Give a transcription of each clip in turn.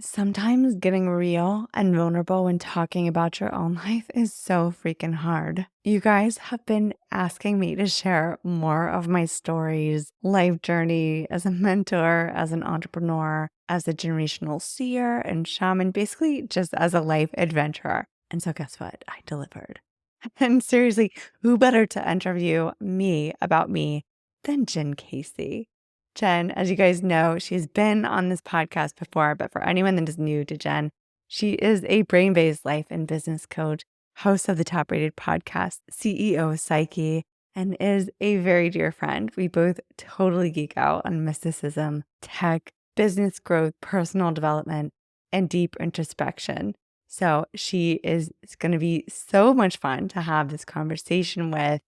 Sometimes getting real and vulnerable when talking about your own life is so freaking hard. You guys have been asking me to share more of my stories, life journey as a mentor, as an entrepreneur, as a generational seer and shaman, basically just as a life adventurer. And so guess what? I delivered. And seriously, who better to interview me about me than Jen Casey? Jen, as you guys know, she's been on this podcast before, but for anyone that is new to Jen, she is a brain based life and business coach, host of the top rated podcast, CEO Psyche, and is a very dear friend. We both totally geek out on mysticism, tech, business growth, personal development, and deep introspection. So she is it's going to be so much fun to have this conversation with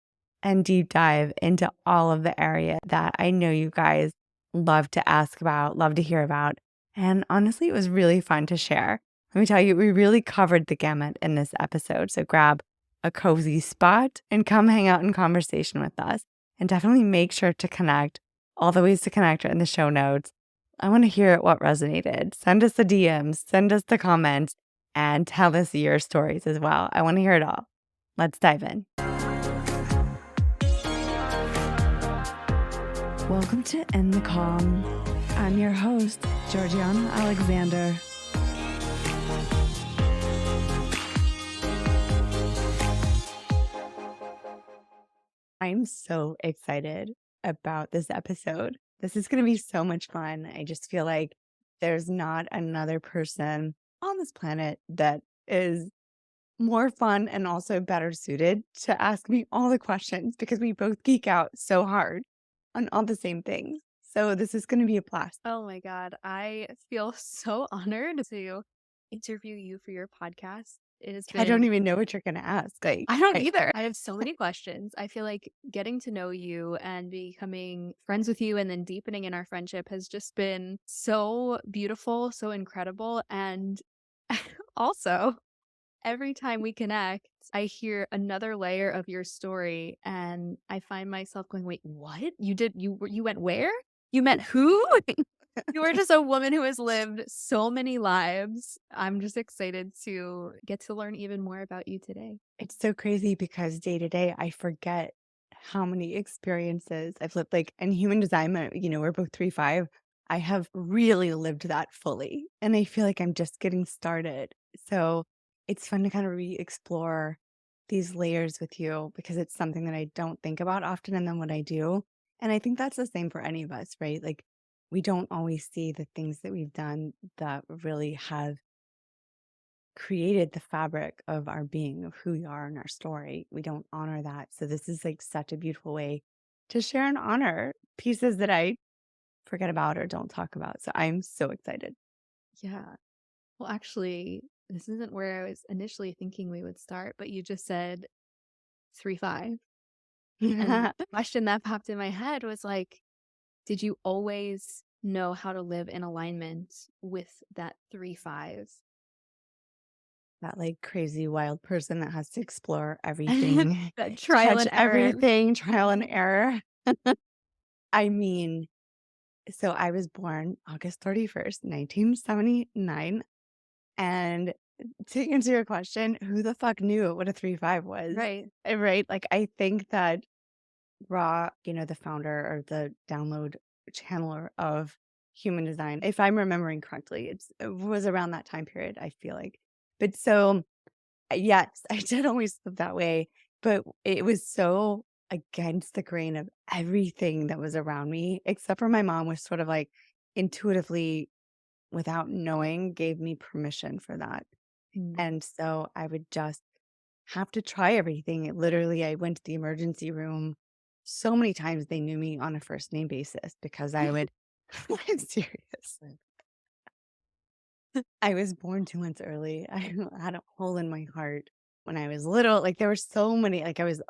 and deep dive into all of the area that I know you guys love to ask about, love to hear about. And honestly, it was really fun to share. Let me tell you, we really covered the gamut in this episode. So grab a cozy spot and come hang out in conversation with us. And definitely make sure to connect. All the ways to connect are in the show notes. I want to hear what resonated. Send us the DMs, send us the comments, and tell us your stories as well. I want to hear it all. Let's dive in. Welcome to In the Calm. I'm your host, Georgiana Alexander. I'm so excited about this episode. This is going to be so much fun. I just feel like there's not another person on this planet that is more fun and also better suited to ask me all the questions because we both geek out so hard on all the same things. So this is going to be a blast. Oh my God. I feel so honored to interview you for your podcast. It has I don't been, even know what you're going to ask. I don't either. I have so many questions. I feel like getting to know you and becoming friends with you and then deepening in our friendship has just been so beautiful, so incredible. And also, every time we connect, I hear another layer of your story and I find myself going, wait, what? You went where? You met who? You are just a woman who has lived so many lives. I'm just excited to get to learn even more about you today. It's so crazy because day to day, I forget how many experiences I've lived. Like in human design, we're both 3-5. I have really lived that fully. And I feel like I'm just getting started. So it's fun to kind of re explore these layers with you because it's something that I don't think about often. And then when I do, and I think that's the same for any of us, right? Like we don't always see the things that we've done that really have created the fabric of our being, of who we are in our story. We don't honor that. So this is like such a beautiful way to share and honor pieces that I forget about or don't talk about. So I'm so excited. Yeah. Well, actually, this isn't where I was initially thinking we would start, but you just said 3-5. And That the question that popped in my head was like, did you always know how to live in alignment with that 3-5? like crazy wild person that has to explore everything, That trial touch and error. everything, trial and error. I mean, so I was born August 31st, 1979. And to answer your question, who the fuck knew what a 3-5 was? Right. Right? Like, I think that Raw, the founder or the download channeler of human design, if I'm remembering correctly, it was around that time period, I feel like. But so, yes, I did always live that way, but it was so against the grain of everything that was around me, except for my mom was sort of like intuitively, without knowing, gave me permission for that. Mm. And so I would just have to try everything. Literally, I went to the emergency room so many times they knew me on a first name basis because I would I'm serious. I was born 2 months early. I had a hole in my heart when I was little. Like there were so many, like I was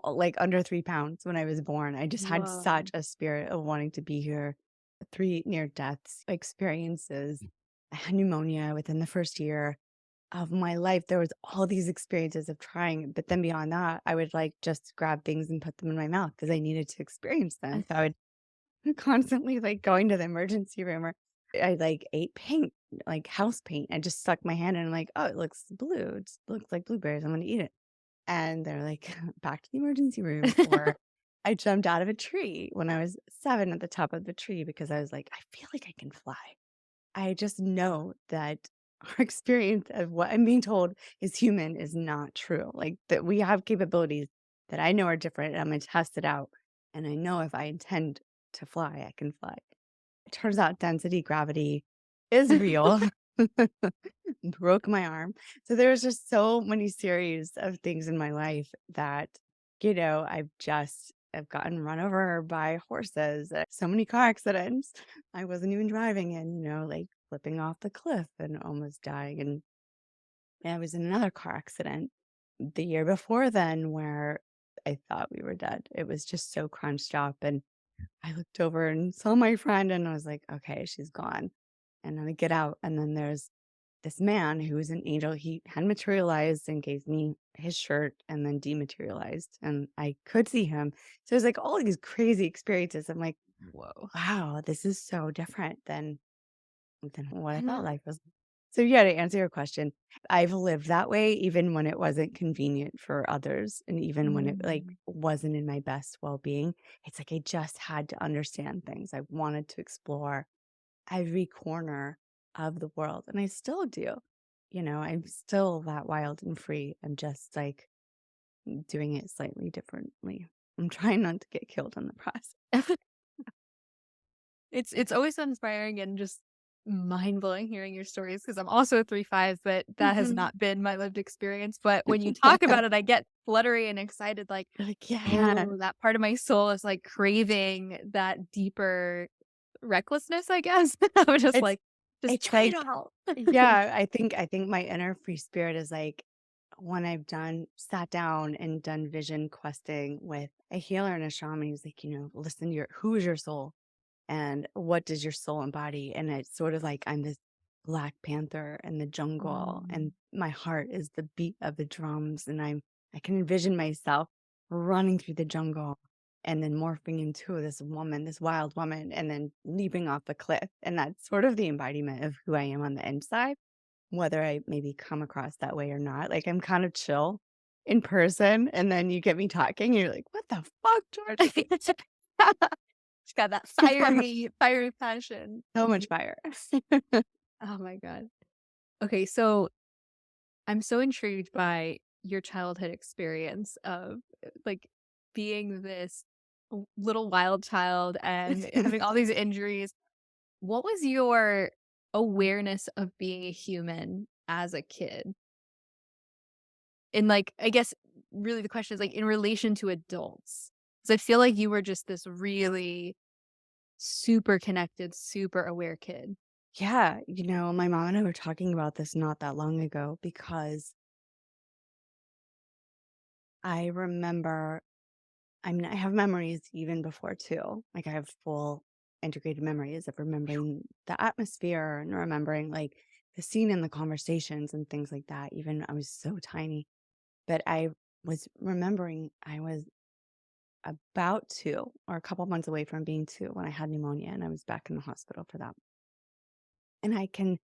like under 3 pounds when I was born. I just had Whoa. such a spirit of wanting to be here. 3 near deaths experiences. I had pneumonia within the first year of my life. There was all these experiences of trying, but then beyond that, I would like just grab things and put them in my mouth because I needed to experience them. So I would constantly like going to the emergency room or I like ate paint, like house paint. I just stuck my hand in and I'm like, oh, it looks blue. It looks like blueberries. I'm gonna eat it. And they're like, back to the emergency room. Or I jumped out of a tree when I was 7 at the top of the tree because I was like, I feel like I can fly. I just know that our experience of what I'm being told is human is not true. Like that we have capabilities that I know are different. And I'm gonna test it out. And I know if I intend to fly, I can fly. It turns out density gravity is real. Broke my arm. So there's just so many series of things in my life that, I've gotten run over by horses. So many car accidents I wasn't even driving in, like flipping off the cliff and almost dying. And I was in another car accident the year before then where I thought we were dead. It was just so crunched up. And I looked over and saw my friend and I was like, okay, she's gone. And then I get out and then there's this man who was an angel. He had materialized and gave me his shirt and then dematerialized and I could see him. So it was like all these crazy experiences. I'm like, Whoa. wow, this is so different than what I thought And life was. So yeah, to answer your question, I've lived that way even when it wasn't convenient for others and even when it like mm, wasn't in my best well-being. It's like I just had to understand things. I wanted to explore every corner of the world and I still do. I'm still that wild and free. I'm just like doing it slightly differently. I'm trying not to get killed in the process. it's always so inspiring and just mind-blowing hearing your stories because 'cause I'm also a 3/5, but that has Mhm. not been my lived experience, but when you talk about it, I get fluttery and excited, like, Like, yeah, "Oh, that part of my soul is, like, craving that deeper recklessness," I guess. I was just it's like, "Just it's try it like all." yeah, I think my inner free spirit is like when I've done sat down and done vision questing with a healer and a shaman, he's like, listen to who is your soul and what does your soul embody? And it's sort of like I'm this Black Panther in the jungle and Mm. my heart is the beat of the drums and I can envision myself running through the jungle and then morphing into this woman, this wild woman, and then leaping off the cliff. And that's sort of the embodiment of who I am on the inside, whether I maybe come across that way or not. Like I'm kind of chill in person, and then you get me talking, and you're like, "What the fuck, Georgie?" She's got that fiery passion. So much fire. Oh my god. Okay, so I'm so intrigued by your childhood experience of, like, being this little wild child and having all these injuries. What was your awareness of being a human as a kid? And, like, I guess really the question is, like, in relation to adults. Because I feel like you were just this really super connected, super aware kid. Yeah, my mom and I were talking about this not that long ago because I remember I have memories even before too. Like I have full integrated memories of remembering the atmosphere and remembering like the scene in the conversations and things like that. Even I was so tiny, but I was remembering I was about 2 or a couple months away from being 2 when I had pneumonia and I was back in the hospital for that. And I can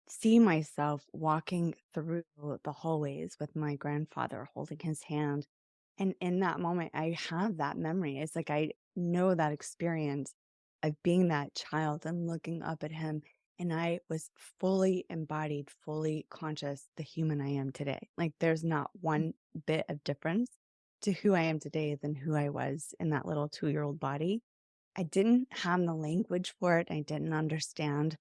see myself walking through the hallways with my grandfather holding his hand. And in that moment, I have that memory. It's like I know that experience of being that child and looking up at him. And I was fully embodied, fully conscious, the human I am today. Like there's not one bit of difference to who I am today than who I was in that little 2-year-old body. I didn't have the language for it. I didn't understand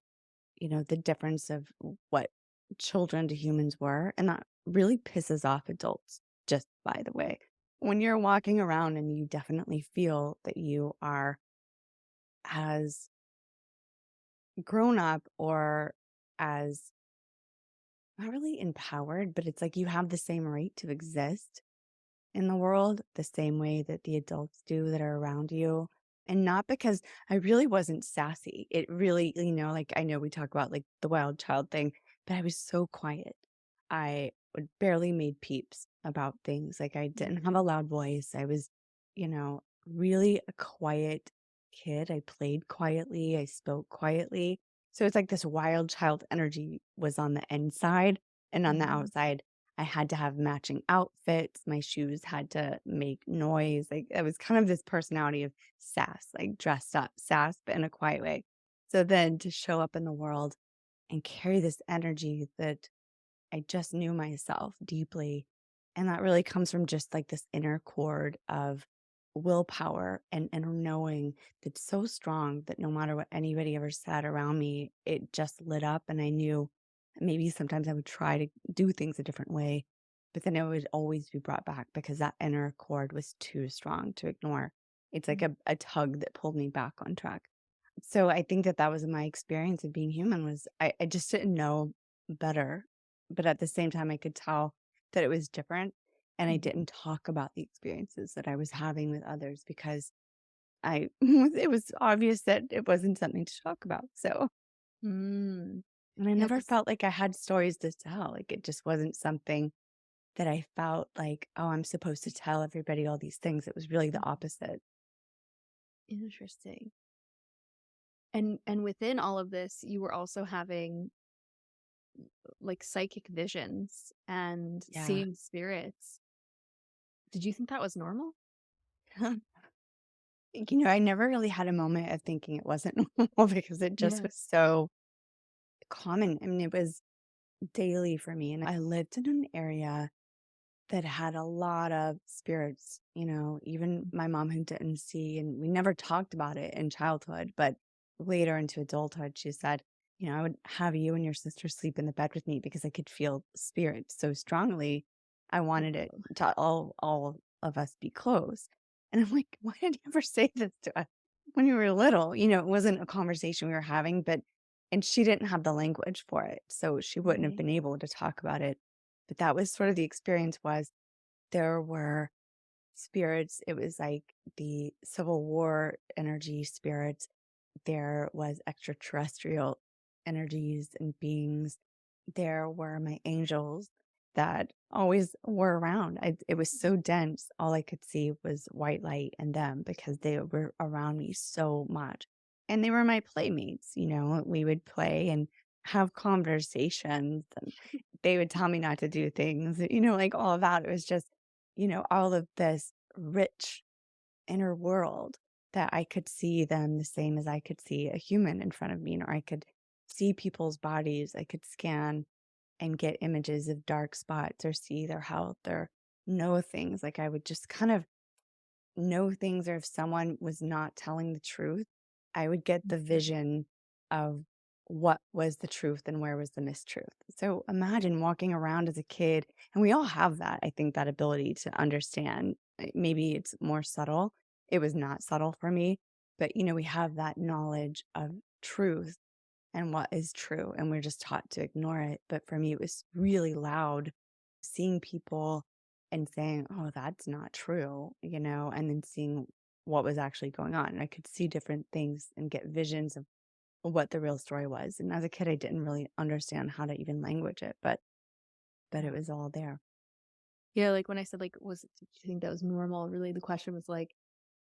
the difference of what children to humans were. And that really pisses off adults, just by the way. When you're walking around and you definitely feel that you are as grown up or as not really empowered, but it's like you have the same right to exist in the world the same way that the adults do that are around you. And not because I really wasn't sassy. It really, like I know we talk about like the wild child thing, but I was so quiet. I would barely made peeps about things. Like I didn't have a loud voice. I was, really a quiet kid. I played quietly. I spoke quietly. So it's like this wild child energy was on the inside, and on the Mhm. outside, I had to have matching outfits. My shoes had to make noise. Like it was kind of this personality of sass, like dressed up sass, but in a quiet way. So then to show up in the world and carry this energy that I just knew myself deeply. And that really comes from just like this inner chord of willpower and knowing that's so strong that no matter what anybody ever said around me, it just lit up. And I knew maybe sometimes I would try to do things a different way, but then it would always be brought back because that inner chord was too strong to ignore. It's like Mm. a tug that pulled me back on track. So I think that that was my experience of being human was I just didn't know better, but at the same time, I could tell that it was different, and I Mhm. didn't talk about the experiences that I was having with others because I it was obvious that it wasn't something to talk about, so Mm. and I Yeah, never 'cause felt like I had stories to tell, like, it just wasn't something that I felt like, "Oh, I'm supposed to tell everybody all these things." It was really the opposite. interesting. And within all of this, you were also having, like, psychic visions and Yeah. seeing spirits. Did you think that was normal? I never really had a moment of thinking it wasn't normal because it just Yeah. was so common. I mean, it was daily for me. And I lived in an area that had a lot of spirits, even my mom who didn't see, and we never talked about it in childhood, but later into adulthood, she said, I would have you and your sister sleep in the bed with me because I could feel spirits so strongly. I wanted it Whoa. to all of us be close. And I'm like, why did you ever say this to us when you were little? It wasn't a conversation we were having, and she didn't have the language for it. So she wouldn't have Right. been able to talk about it. But that was sort of the experience was there were spirits. It was like the Civil War energy spirits. There was extraterrestrial energies and beings. There were my angels that always were around. It was so dense. All I could see was white light and them because they were around me so much. And they were my playmates. We would play and have conversations, and they would tell me not to do things, like all of that. It was just, all of this rich inner world that I could see them the same as I could see a human in front of me, or I could see people's bodies. I could scan and get images of dark spots or see their health or know things. Like I would just kind of know things, or if someone was not telling the truth, I would get the vision of what was the truth and where was the mistruth. So imagine walking around as a kid, and we all have that, I think, that ability to understand. Maybe it's more subtle. It was not subtle for me, but we have that knowledge of truth and what is true, and we're just taught to ignore it. But for me, it was really loud seeing people and saying, "Oh, that's not true," and then seeing what was actually going on. And I could see different things and get visions of what the real story was. And as a kid, I didn't really understand how to even language it, but it Yeah. was all there. Yeah, like, when I said, like, did you think that was normal? Really, the question was, like,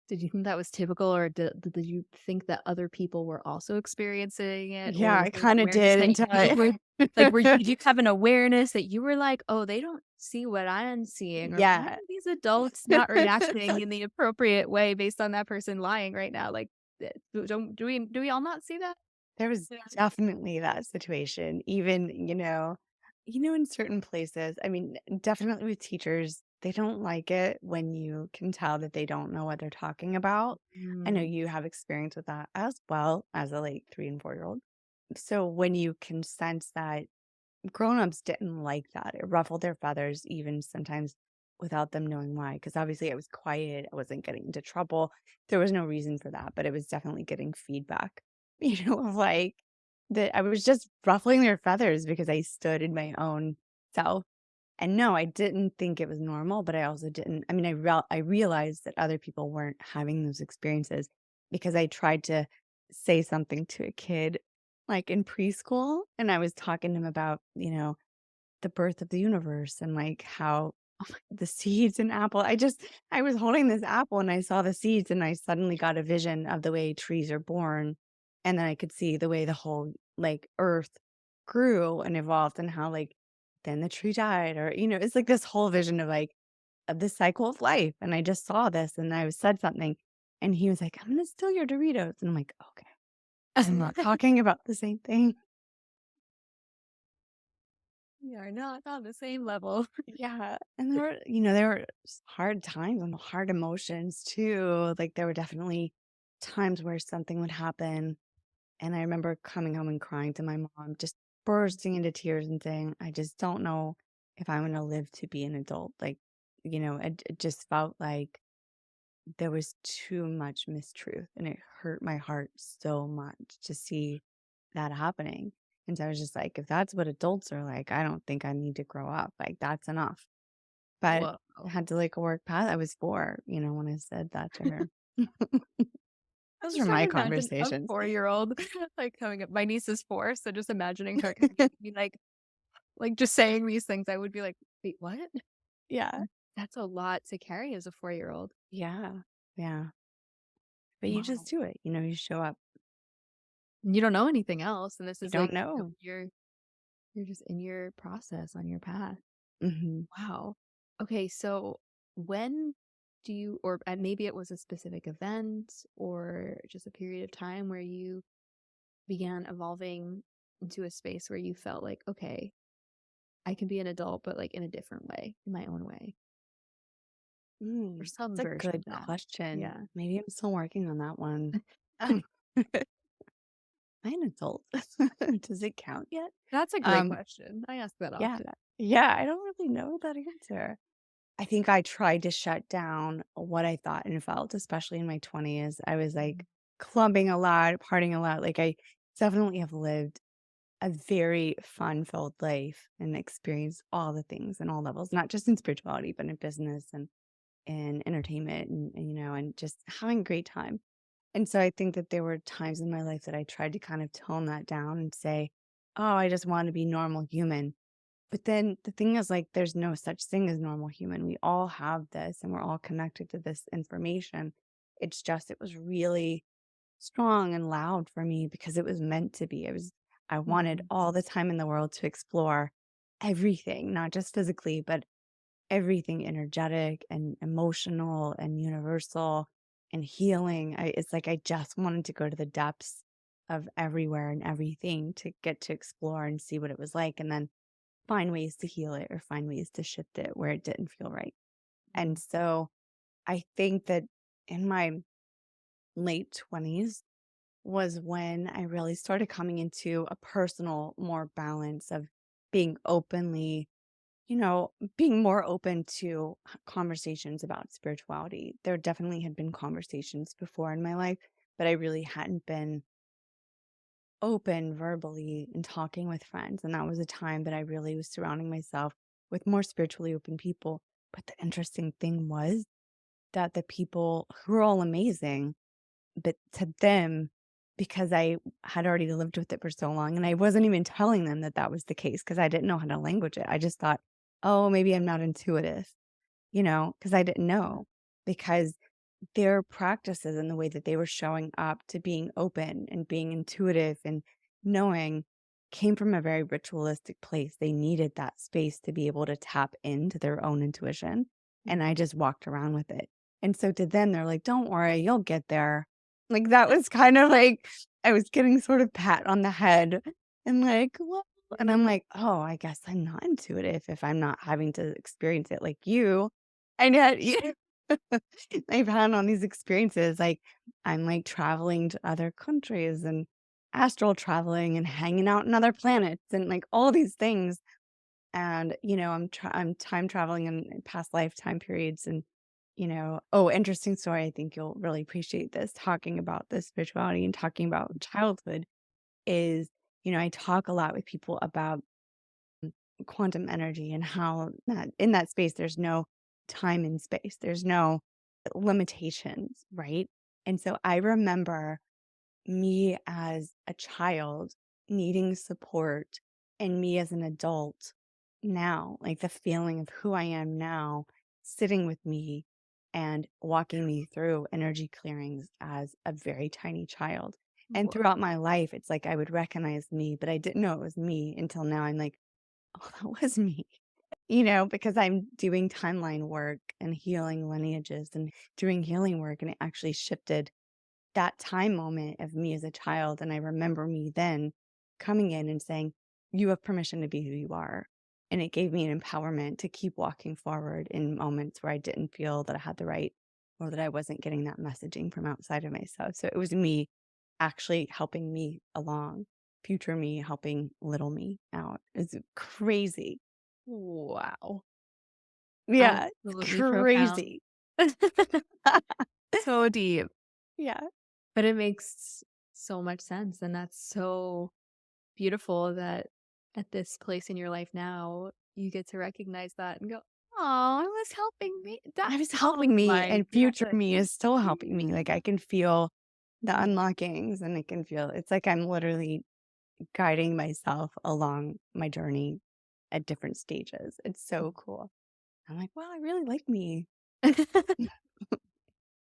did you think that was typical, or did you think that other people were also experiencing it, or Yeah, was I there an kind of awareness did that until you were I did you have an awareness that you were like, "Oh, they don't see what I'm seeing," or, "Why yeah. are these adults not reacting in the appropriate way based on that person lying right now?" Like, don't do we all not see that? There was Yeah. definitely that situation, even, in certain places. I mean, definitely with teachers, they don't like it when you can tell that they don't know what they're talking about. I know Mm, you have experience with that as well as a like 3 and 4 year old. So when you can sense that grown-ups didn't like that. It ruffled their feathers even sometimes without them knowing why. Because obviously I was quiet, I wasn't getting into trouble. There was no reason for that, but it was definitely getting feedback, of like that I was just ruffling their feathers because I stood in my own self. And no, I didn't think it was normal, but I also didn't. I mean, I realized that other people weren't having those experiences because I tried to say something to a kid like in preschool, and I was talking to him about, the birth of the universe and like how the seeds and apple. I was holding this apple and I saw the seeds and I suddenly got a vision of the way trees are born And then I could see the way the whole like earth grew and evolved and how like then the tree died or it's like this whole vision of the cycle of life. And I just saw this and I said something and he was like, "I'm gonna steal your Doritos." And I'm like, "Okay, I'm not talking about the same thing." We are not on the same level. Yeah. And there were hard times and hard emotions too. Like there were definitely times where something would happen. And I remember coming home and crying to my mom, just bursting into tears and saying, "I just don't know if I'm going to live to be an adult." Like, it just felt like there was too much mistruth and it hurt my heart so much to see that happening. And so I was just like, if that's what adults are like, I don't think I need to grow up. Like, that's enough. But Whoa. I had to like work past. I was 4, when I said that to her. I'm Those just were trying my to imagine a conversations. 4-year-old like coming up. My niece is 4, so just imagining her coming up to me like just saying these things, I would be like, "Wait, what?" Yeah. That's a lot to carry as a 4-year-old. Yeah. Yeah. But you just Wow. do it, you show up. And you don't know anything else, and this You is don't like, know. you're just in your process on your path. Mhm. Wow. Okay, so when do you or maybe it was a specific event or just a period of time where you began evolving into a space where you felt like, "Okay, I can be an adult, but, like, in a different way, in my own way," or some That's a version of good that. question. Yeah. Maybe I'm still working on that one. Am I an adult? Does it count yet? That's a great Um, question. I ask that yeah. often. Yeah, I don't really know that answer. I think I tried to shut down what I thought and felt, especially in my 20s. I was, Mhm. like, clubbing a lot, partying a lot. Like, I definitely have lived a very fun-filled life and experienced all the things in all levels, not just in spirituality, but in business and in entertainment and just having a great time. And so I think that there were times in my life that I tried to kind of tone that down and say, "Oh, I just want to be normal human." But then the thing is, like, there's no such thing as normal human. We all have this and we're all connected to this information. It's just, it was really strong and loud for me because it was meant to be. I wanted Mhm. all the time in the world to explore everything, not just physically, but everything energetic and emotional and universal and healing. It's like I just wanted to go to the depths of everywhere and everything to get to explore and see what it was like and then find ways to heal it or find ways to shift it where it didn't feel right. And Mhm. so I think that in my late 20s was when I really started coming into a personal more balance of being openly being more open to conversations about spirituality. There definitely had been conversations before in my life, but I really hadn't been open verbally and talking with friends. And that was a time that I really was surrounding myself with more spiritually open people. But the interesting thing was that the people who were all amazing, but to them, because I had already lived with it for so long, and I wasn't even telling them that that was the case because I didn't know how to language it. I just thought, oh, maybe I'm not intuitive, because I didn't know. Because their practices and the way that they were showing up to being open and being intuitive and knowing came from a very ritualistic place. They needed that space to be able to tap into their own intuition. And I Mhm. just walked around with it. And so to them, they're like, "Don't worry, you'll get there." Like that was kind of like I was getting sort of pat on the head and like, well, and I'm like, oh, I guess I'm not intuitive if I'm not having to experience it like you. And yet, I've had on these experiences, like, I'm, like, traveling to other countries and astral traveling and hanging out in other planets and, like, all these things, and, I'm time traveling in past lifetime periods and, interesting story, I think you'll really appreciate this, talking about this spirituality and talking about childhood is, I talk a lot with people about quantum energy and how that in that space there's no time and space. There's no limitations, right? And so I remember me as a child needing support and me as an adult now, like the feeling of who I am now, sitting with me and walking me through energy clearings as a very tiny child. And Whoa. throughout my life, it's like I would recognize me, but I didn't know it was me until now. I'm like, oh, that was me. Because I'm doing timeline work and healing lineages and doing healing work. And it actually shifted that time moment of me as a child. And I remember me then coming in and saying, you have permission to be who you are. And it gave me an empowerment to keep walking forward in moments where I didn't feel that I had the right or that I wasn't getting that messaging from outside of myself. So it was me actually helping me along, future me helping little me out. It's crazy. Wow. Yeah, it's Absolutely profound. crazy. So deep. Yeah. But it makes so much sense, and that's so beautiful that at this place in your life now, you get to recognize that and go, "Oh, it was helping me." I was Oh helping me my and future god. me is still helping me. Like I can feel the Mhm. unlockings and I can feel it's like I'm literally guiding myself along my journey at different stages. It's so cool. I'm like, wow, I really like me.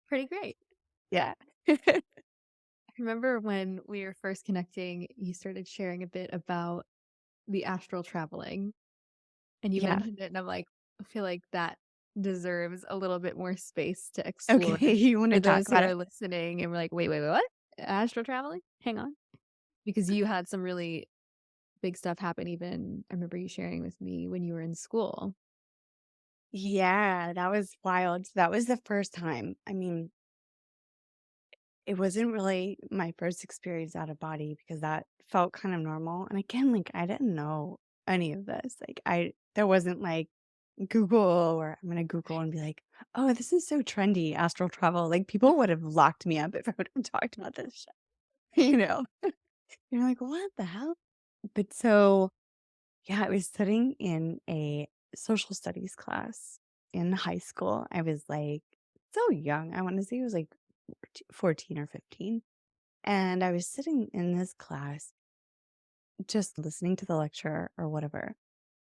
Pretty great. Yeah. I remember when we were first connecting, you started sharing a bit about the astral traveling, and you Yeah. mentioned it, and I'm like, I feel like that deserves a little bit more space to explore Okay. You want for to talk those who about are it? listening and we're like, "Wait, wait, wait, what? Astral traveling? Hang on." Because you had some really big stuff happen even I remember you sharing with me when you were in school. Yeah, that was wild. That was the first time. I mean, it wasn't really my first experience out of body because that felt kind of normal. And again, like I didn't know any of this. There wasn't like Google or I'm gonna Google and be like, oh, this is so trendy, astral travel. Like people would have locked me up if I would have talked about this shit. You're like, what the hell? But so yeah, I was studying in a social studies class in high school. I was like so young. I want to say it was like 14 or 15. And I was sitting in this class just listening to the lecture or whatever.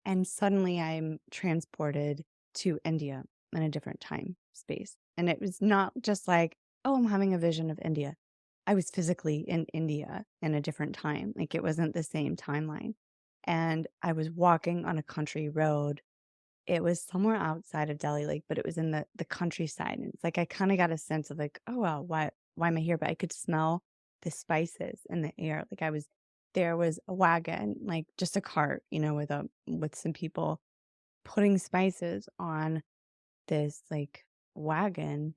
And suddenly I'm transported to India in a different time space. And it was not just like, oh, I'm having a vision of India. I was physically in India in a different time. Like it wasn't the same timeline. And I was walking on a country road. It was somewhere outside of Delhi, like, but it was in the countryside, and it's like I kinda got a sense of like, "Oh, wow, why am I here?" But I could smell the spices in the air, like, there was a wagon, like, just a cart, with some people putting spices on this, like, wagon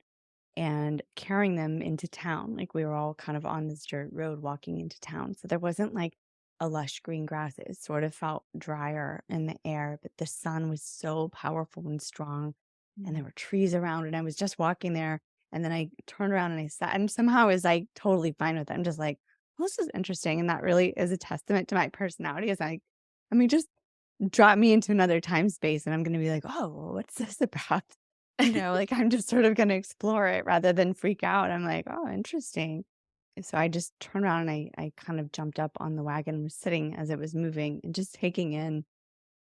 and carrying them into town. Like we were all kind of on this dirt road walking into town. So there wasn't like a lush green grass. It sort of felt drier in the air, but the sun was so powerful and strong. And there Mm. were trees around, and I was just walking there. And then I turned around and I sat, and somehow I was like totally fine with it. I'm just like, well, this is interesting. And that really is a testament to my personality. Is like, I mean, just drop me into another time space, and I'm going to be like, oh, well, what's this about? Like, I'm just sort of gonna explore it rather than freak out. I'm like, "Oh, interesting." So I just turned around and I kind of jumped up on the wagon and was sitting as it was moving and just taking in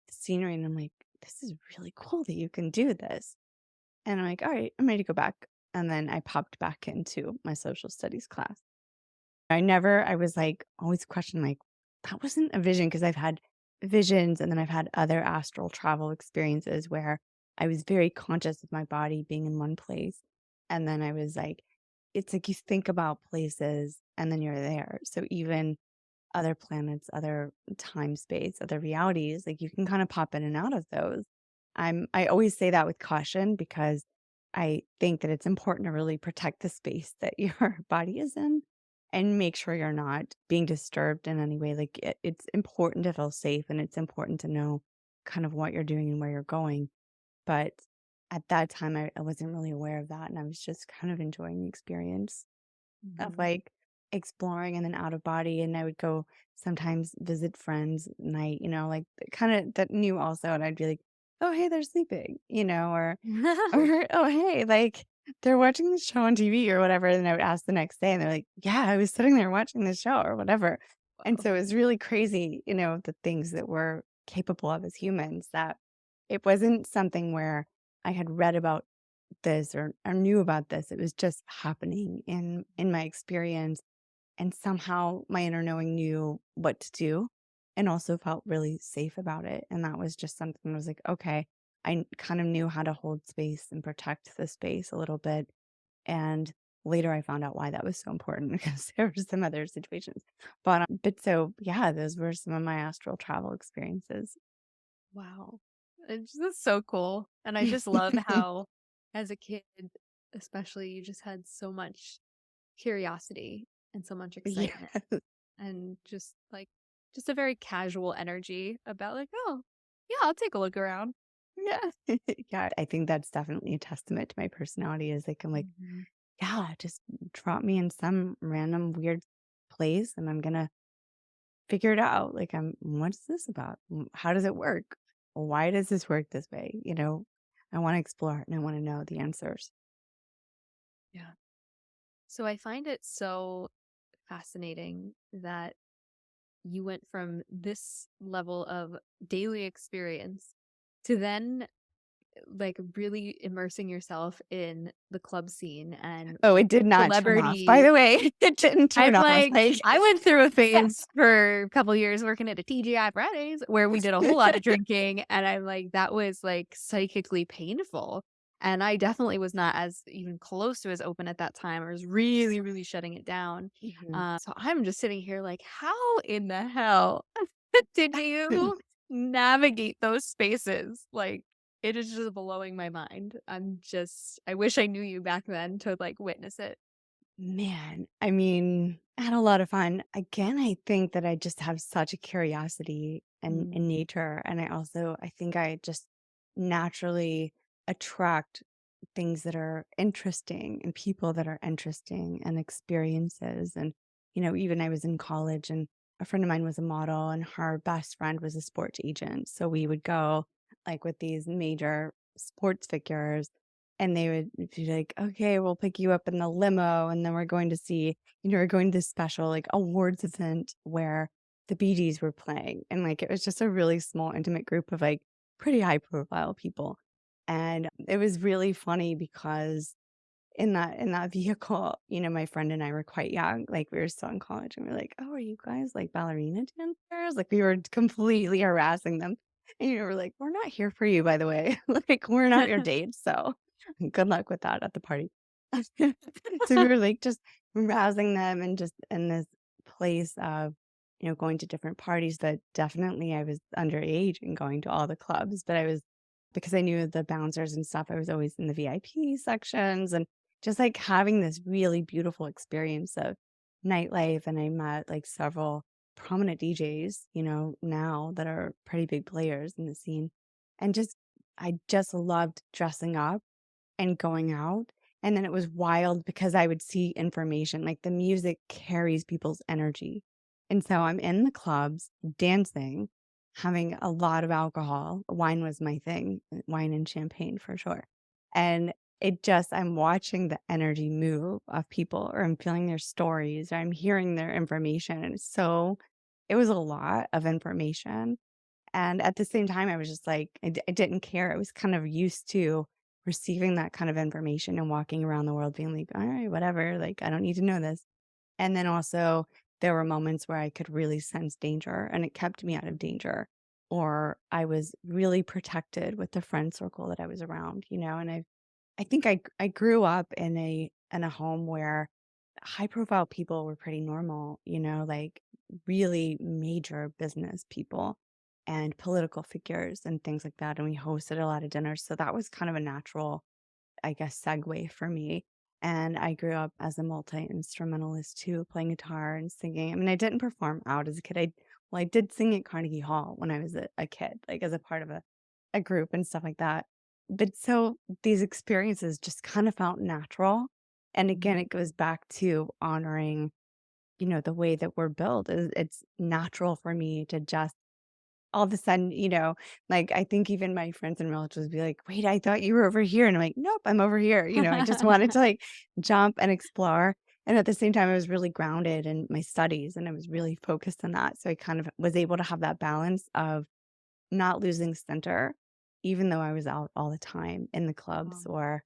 the scenery, and I'm like, "This is really cool that you can do this." And I'm like, "Alright, I'm ready to go back." And then I popped back into my social studies class. I was like, always questioning, like, that wasn't a vision because I've had visions and then I've had other astral travel experiences where I was very conscious of my body being in one place. And then I was like, it's like you think about places and then you're there. So even other planets, other time space, other realities, like you can kind of pop in and out of those. I always say that with caution because I think that it's important to really protect the space that your body is in and make sure you're not being disturbed in any way. Like it's important to feel safe and it's important to know kind of what you're doing and where you're going. But at that time, I wasn't really aware of that. And I was just kind of enjoying the experience of, Mhm. like, exploring and then out of body, and I would go sometimes visit friends at night, like, kinda that knew also, and I'd be like, "Oh, hey, they're sleeping," or, "Oh, hey, like, they're watching this show on TV," or whatever, and I would ask the next day, and they're like, "Yeah, I was sitting there watching the show," or whatever, and Wow. so it was really crazy, the things that we're capable of as humans, that it wasn't something where I had read about this or knew about this. It was just happening in my experience. And somehow my inner knowing knew what to do and also felt really safe about it. And that was just something I was like, okay, kind of knew how to hold space and protect the space a little bit. And later I found out why that was so important because there were some other situations. But so yeah, those were some of my astral travel experiences. Wow. That's so cool. And I just love how, as a kid, especially, you just had so much curiosity and so much Yeah. excitement and just a very casual energy about like, oh, yeah, I'll take a look around. Yeah. Yeah. I think that's definitely a testament to my personality is like I'm like, Mhm. yeah, just drop me in some random weird place and I'm gonna figure it out. Like what's this about? How does it work? Why does this work this way? I want to explore it and I want to know the answers. Yeah. So I find it so fascinating that you went from this level of daily experience to then like really immersing yourself in the club scene and Oh, like it did not turn off. By celebrity. the way, it didn't I'm turn off. like, I went through a phase for a couple years working at a TGI Fridays where we did a whole lot of drinking, and I'm like, that was like psychically painful. And I definitely was not as even close to as open at that time. I was really, really shutting it down. Mhm. So I'm just sitting here like, how in the hell did you navigate those spaces? Like, it is just blowing my mind. I wish I knew you back then to like witness it. Man, I mean, I had a lot of fun. Again, I think that I just have such a curiosity in Mm. nature. And I think I just naturally attract things that are interesting and people that are interesting and experiences. And, even I was in college and a friend of mine was a model and her best friend was a sports agent. So we would go like with these major sports figures and they would be like, "Okay, we'll pick you up in the limo, and then we're going to see we're going to this special, like, awards event where the Bee Gees were playing." And, like, it was just a really small, intimate group of, like, pretty high profile people. And it was really funny because in that vehicle, my friend and I were quite young, like, we were still in college, and we're like, "Oh, are you guys, like, ballerina dancers?" Like, we were completely harassing them. And, we're like, "We're not here for you, by the way. Like, we're not your date, so good luck with that at the party." So we were, like, just rousing them and just in this place of, going to different parties, but definitely I was underage and going to all the clubs, but I was because I knew the bouncers and stuff, I was always in the VIP sections and just, like, having this really beautiful experience of nightlife, and I met, like, several prominent DJs, now that are pretty big players in the scene, and I just loved dressing up and going out, and then it was wild because I would see information, like, the music carries people's energy, and so I'm in the clubs dancing, having a lot of alcohol. Wine was my thing, wine and champagne for sure, and I'm watching the energy move of people, or I'm feeling their stories, or I'm hearing their information, and it was a lot of information, and at the same time, I was just like, I didn't care. I was kind of used to receiving that kind of information and walking around the world being like, all right, whatever. Like, I don't need to know this. And then also, there were moments where I could really sense danger and it kept me out of danger. Or I was really protected with the friend circle that I was around, and I think I grew up in a home where high profile people were pretty normal, like really major business people and political figures and things like that. And we hosted a lot of dinners. So that was kind of a natural, I guess, segue for me. And I grew up as a multi instrumentalist too, playing guitar and singing. I mean, I didn't perform out as a kid. I did sing at Carnegie Hall when I was a kid, like as a part of a group and stuff like that. But so these experiences just kind of felt natural. And again, Mhm. it goes back to honoring, the way that we're built. It's natural for me to just all of a sudden, like I think even my friends and relatives would be like, wait, I thought you were over here. And I'm like, nope, I'm over here. I just wanted to like jump and explore. And at the same time, I was really grounded in my studies and I was really focused on that. So I kind of was able to have that balance of not losing center, even though I was out all the time in the clubs Wow. or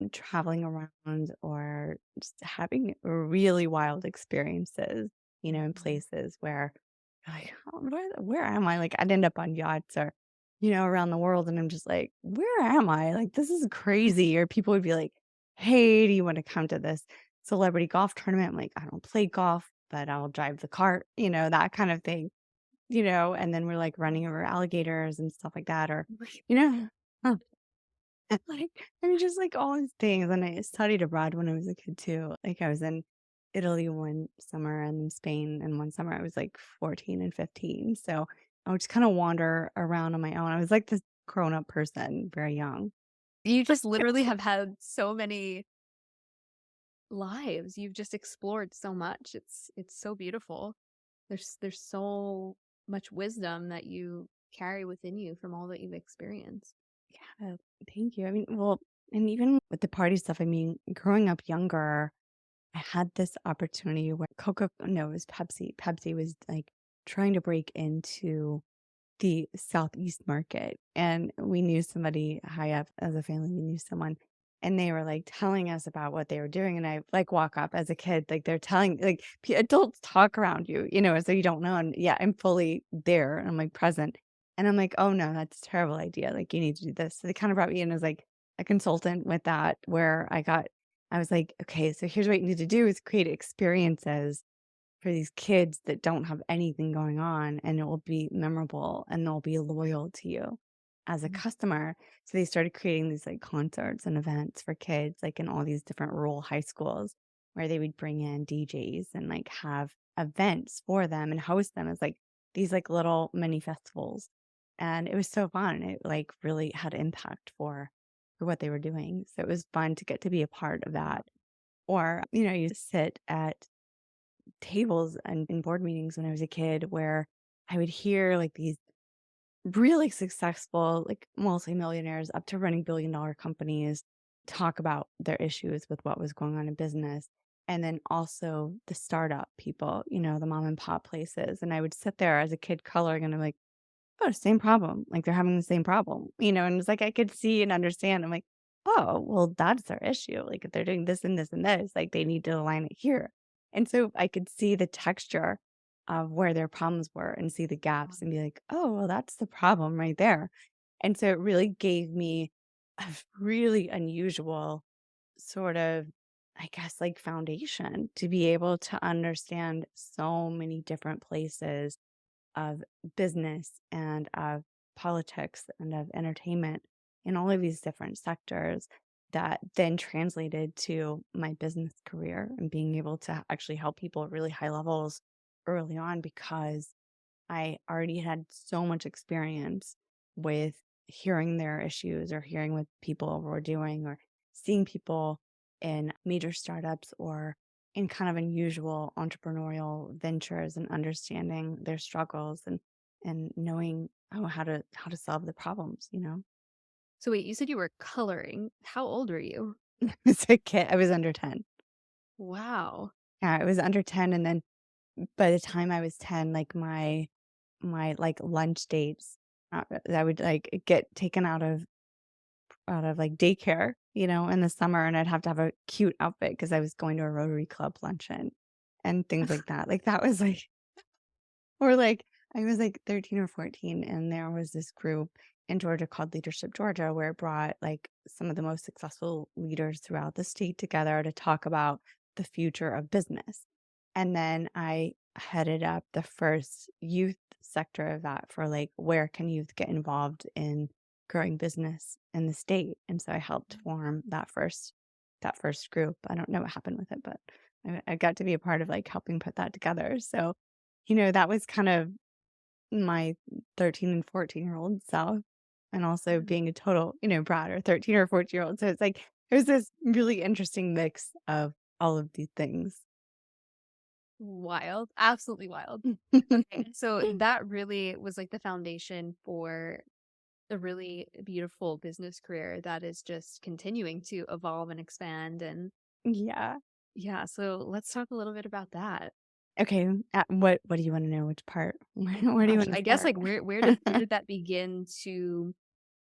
traveling around or just having really wild experiences, in Mhm. places where you're like, "Oh, where am I?" Like, I'd end up on yachts or, around the world, and I'm just like, "Where am I? Like, this is crazy." Or people would be like, "Hey, do you want to come to this celebrity golf tournament?" I'm like, "I don't play golf, but I'll drive the cart," that kind of thing, and then we're like running over alligators and stuff like that, or, you know, like, I mean, just like all these things. And I studied abroad when I was a kid too. Like I was in Italy one summer and in Spain, and one summer I was like 14 and 15. So I would just kind of wander around on my own. I was like this grown up person, very young. You just literally have had so many lives. You've just explored so much. It's so beautiful. There's so much wisdom that you carry within you from all that you've experienced. Yeah, thank you. I mean, well, and even with the party stuff, I mean, growing up younger, I had this opportunity where no, it was Pepsi. Pepsi was like trying to break into the Southeast market, and we knew somebody high up as a family, we knew someone, and they were, like, telling us about what they were doing, and I, like, walk up as a kid, like, they're telling like, adults talk around you, so you don't know, and yeah, I'm fully there, and I'm, like, present, and I'm like, "Oh, no, that's a terrible idea, like, you need to do this." So they kinda brought me in as, like, a consultant with that, where I was like, "Okay, so here's what you need to do is create experiences for these kids that don't have anything going on, and it will be memorable and they'll be loyal to you as a Mhm. customer." So they started creating these like concerts and events for kids, like in all these different rural high schools, where they would bring in DJs and like have events for them and host them as like these like little mini festivals. And it was so fun. It like really had impact for what they were doing. So it was fun to get to be a part of that. Or, you sit at tables and in board meetings when I was a kid where I would hear like these really successful, like multimillionaires up to running billion-dollar companies talk about their issues with what was going on in business. And then also the startup people, the mom and pop places. And I would sit there as a kid coloring and I'm like, "Oh, same problem." Like, they're having the same problem, and it's like I could see and understand. I'm like, "Oh, well, that's their issue. Like, if they're doing this and this and this, like, they need to align it here." And so I could see the texture of where their problems were and see the gaps and be like, "Oh, well, that's the problem right there." And so it really gave me a really unusual sort of, I guess, like, foundation to be able to understand so many different places of business and of politics and of entertainment in all of these different sectors that then translated to my business career and being able to actually help people at really high levels early on because I already had so much experience with hearing their issues or hearing what people were doing or seeing people in major startups or in kind of unusual entrepreneurial ventures and understanding their struggles and knowing how to solve the problems. So wait, you said you were coloring. How old were you? As a kid, I was under 10. Wow. Yeah, I was under 10, and then by the time I was 10, like my like lunch dates, I would like get taken out of like daycare, in the summer, and I'd have to have a cute outfit because I was going to a Rotary Club luncheon and things like that. Like that was like, or like I was like 13 or 14, and there was this group in Georgia called Leadership Georgia, where it brought like some of the most successful leaders throughout the state together to talk about the future of business. And then I headed up the first youth sector of that for like where can youth get involved in growing business in the state. And so I helped form that first group. I don't know what happened with it, but I got to be a part of like helping put that together. So that was kind of my 13 and 14-year-old self, and also being a total, brat or 13 or 14-year-old. So it's like, it was this really interesting mix of all of these things. Wild. Absolutely wild. Okay, so that really was like the foundation for a really beautiful business career that is just continuing to evolve and expand. And Yeah. yeah, so let's talk a little bit about that. Okay, what do you wanna know? Which part? Where do you Gosh, wanna I guess start? like where did that begin to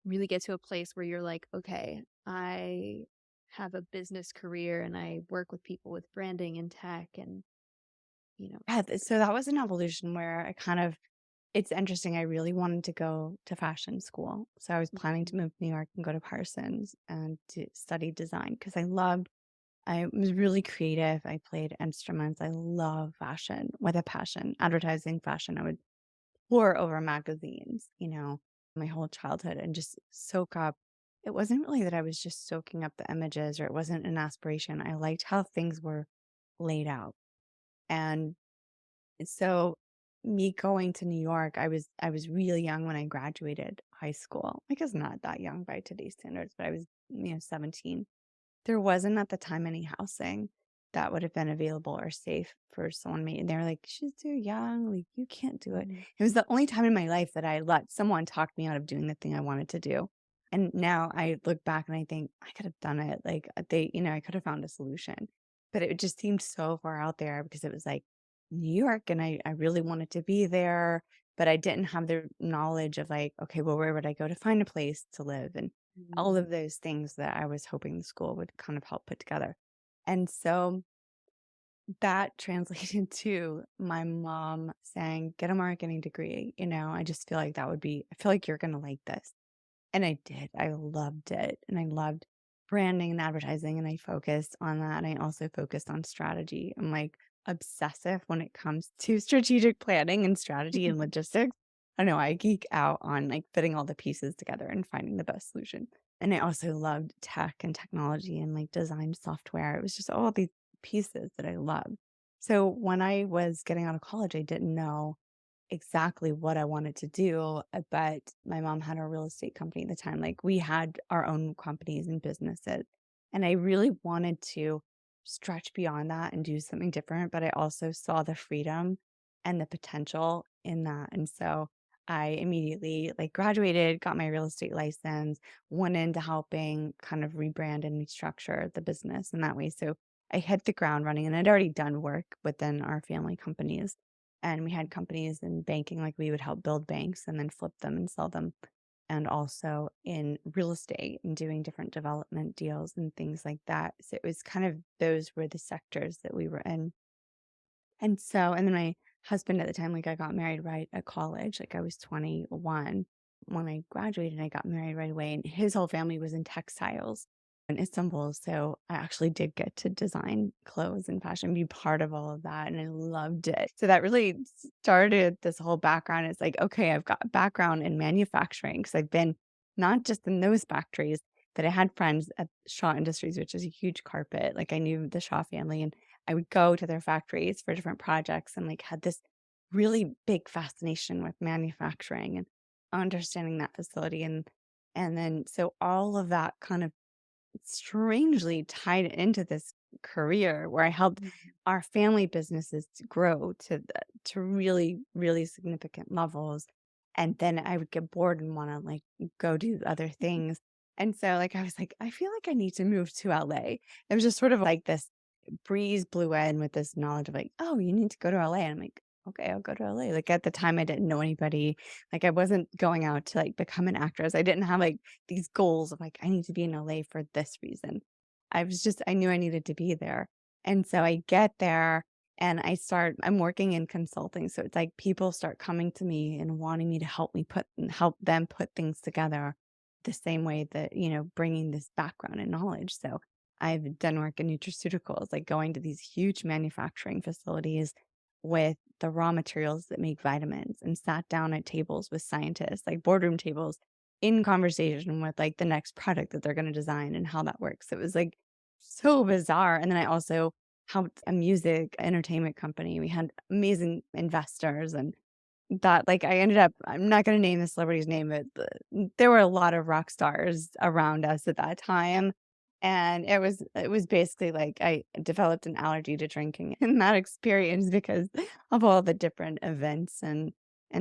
really get to a place where you're like, okay, I have a business career and I work with people with branding and tech and, you know. Yeah, so that was an evolution where I kind of it's interesting, I really wanted to go to fashion school. So I was planning Mhm. to move to New York and go to Parsons and to study design because I was really creative. I played instruments. I love fashion with a passion, advertising fashion. I would pore over magazines, my whole childhood and just soak up. It wasn't really that I was just soaking up the images or it wasn't an aspiration. I liked how things were laid out. And so me going to New York, I was really young when I graduated high school. I guess not that young by today's standards, but I was, 17. There wasn't at the time any housing that would have been available or safe for someone me. And they were like, "She's too young, like you can't do it." Mhm. It was the only time in my life that I let someone talk me out of doing the thing I wanted to do. And now I look back and I think I could have done it. Like I could have found a solution. But it just seemed so far out there because it was like New York and I really wanted to be there, but I didn't have the knowledge of like, okay, well, where would I go to find a place to live? And all Mhm. of those things that I was hoping the school would kind of help put together. And so that translated to my mom saying, "Get a marketing degree." I just feel like I feel like you're going to like this. And I did. I loved it. And I loved branding and advertising. And I focused on that. And I also focused on strategy. I'm like obsessive when it comes to strategic planning and strategy and logistics. I know I geek out on like fitting all the pieces together and finding the best solution. And I also loved tech and technology and like design software. It was just all these pieces that I loved. So when I was getting out of college, I didn't know exactly what I wanted to do, but my mom had a real estate company at the time. Like we had our own companies and businesses. And I really wanted to stretch beyond that and do something different, but I also saw the freedom and the potential in that. And so I immediately like graduated, got my real estate license, went into helping kind of rebrand and restructure the business in that way. So I hit the ground running and I'd already done work within our family companies and we had companies in banking, like we would help build banks and then flip them and sell them. And also in real estate and doing different development deals and things like that. So it was kind of those were the sectors that we were in. And then my husband at the time, like I got married right at college, like I was 21 when I graduated. I got married right away, and his whole family was in textiles in Istanbul. So I actually did get to design clothes and fashion, be part of all of that, and I loved it. So that really started this whole background. It's like, okay, I've got a background in manufacturing because I've been not just in those factories, but I had friends at Shaw Industries, which is a huge carpet. Like I knew the Shaw family and I would go to their factories for different projects and like had this really big fascination with manufacturing and understanding that facility and then so all of that kind of strangely tied into this career where I helped Mhm. our family businesses to grow to really, really significant levels. And then I would get bored and want to like go do other things. And so like I was like, I feel like I need to move to LA. It was just sort of like this breeze blew in with this knowledge of like, oh, you need to go to LA. And I'm like, okay, I'll go to LA. Like at the time I didn't know anybody. Like I wasn't going out to like become an actress. I didn't have like these goals of like, I need to be in LA for this reason. I knew I needed to be there. And so I get there and I'm working in consulting. So it's like people start coming to me and wanting me to help them put things together the same way that, bringing this background and knowledge. So I've done work in nutraceuticals, like going to these huge manufacturing facilities with the raw materials that make vitamins and sat down at tables with scientists, like boardroom tables in conversation with like the next product that they're going to design and how that works. It was like so bizarre. And then I also helped a music entertainment company. We had amazing investors and that like I ended up I'm not going to name the celebrity's name, but there were a lot of rock stars around us at that time. And it was basically like I developed an allergy to drinking in that experience because of all the different events and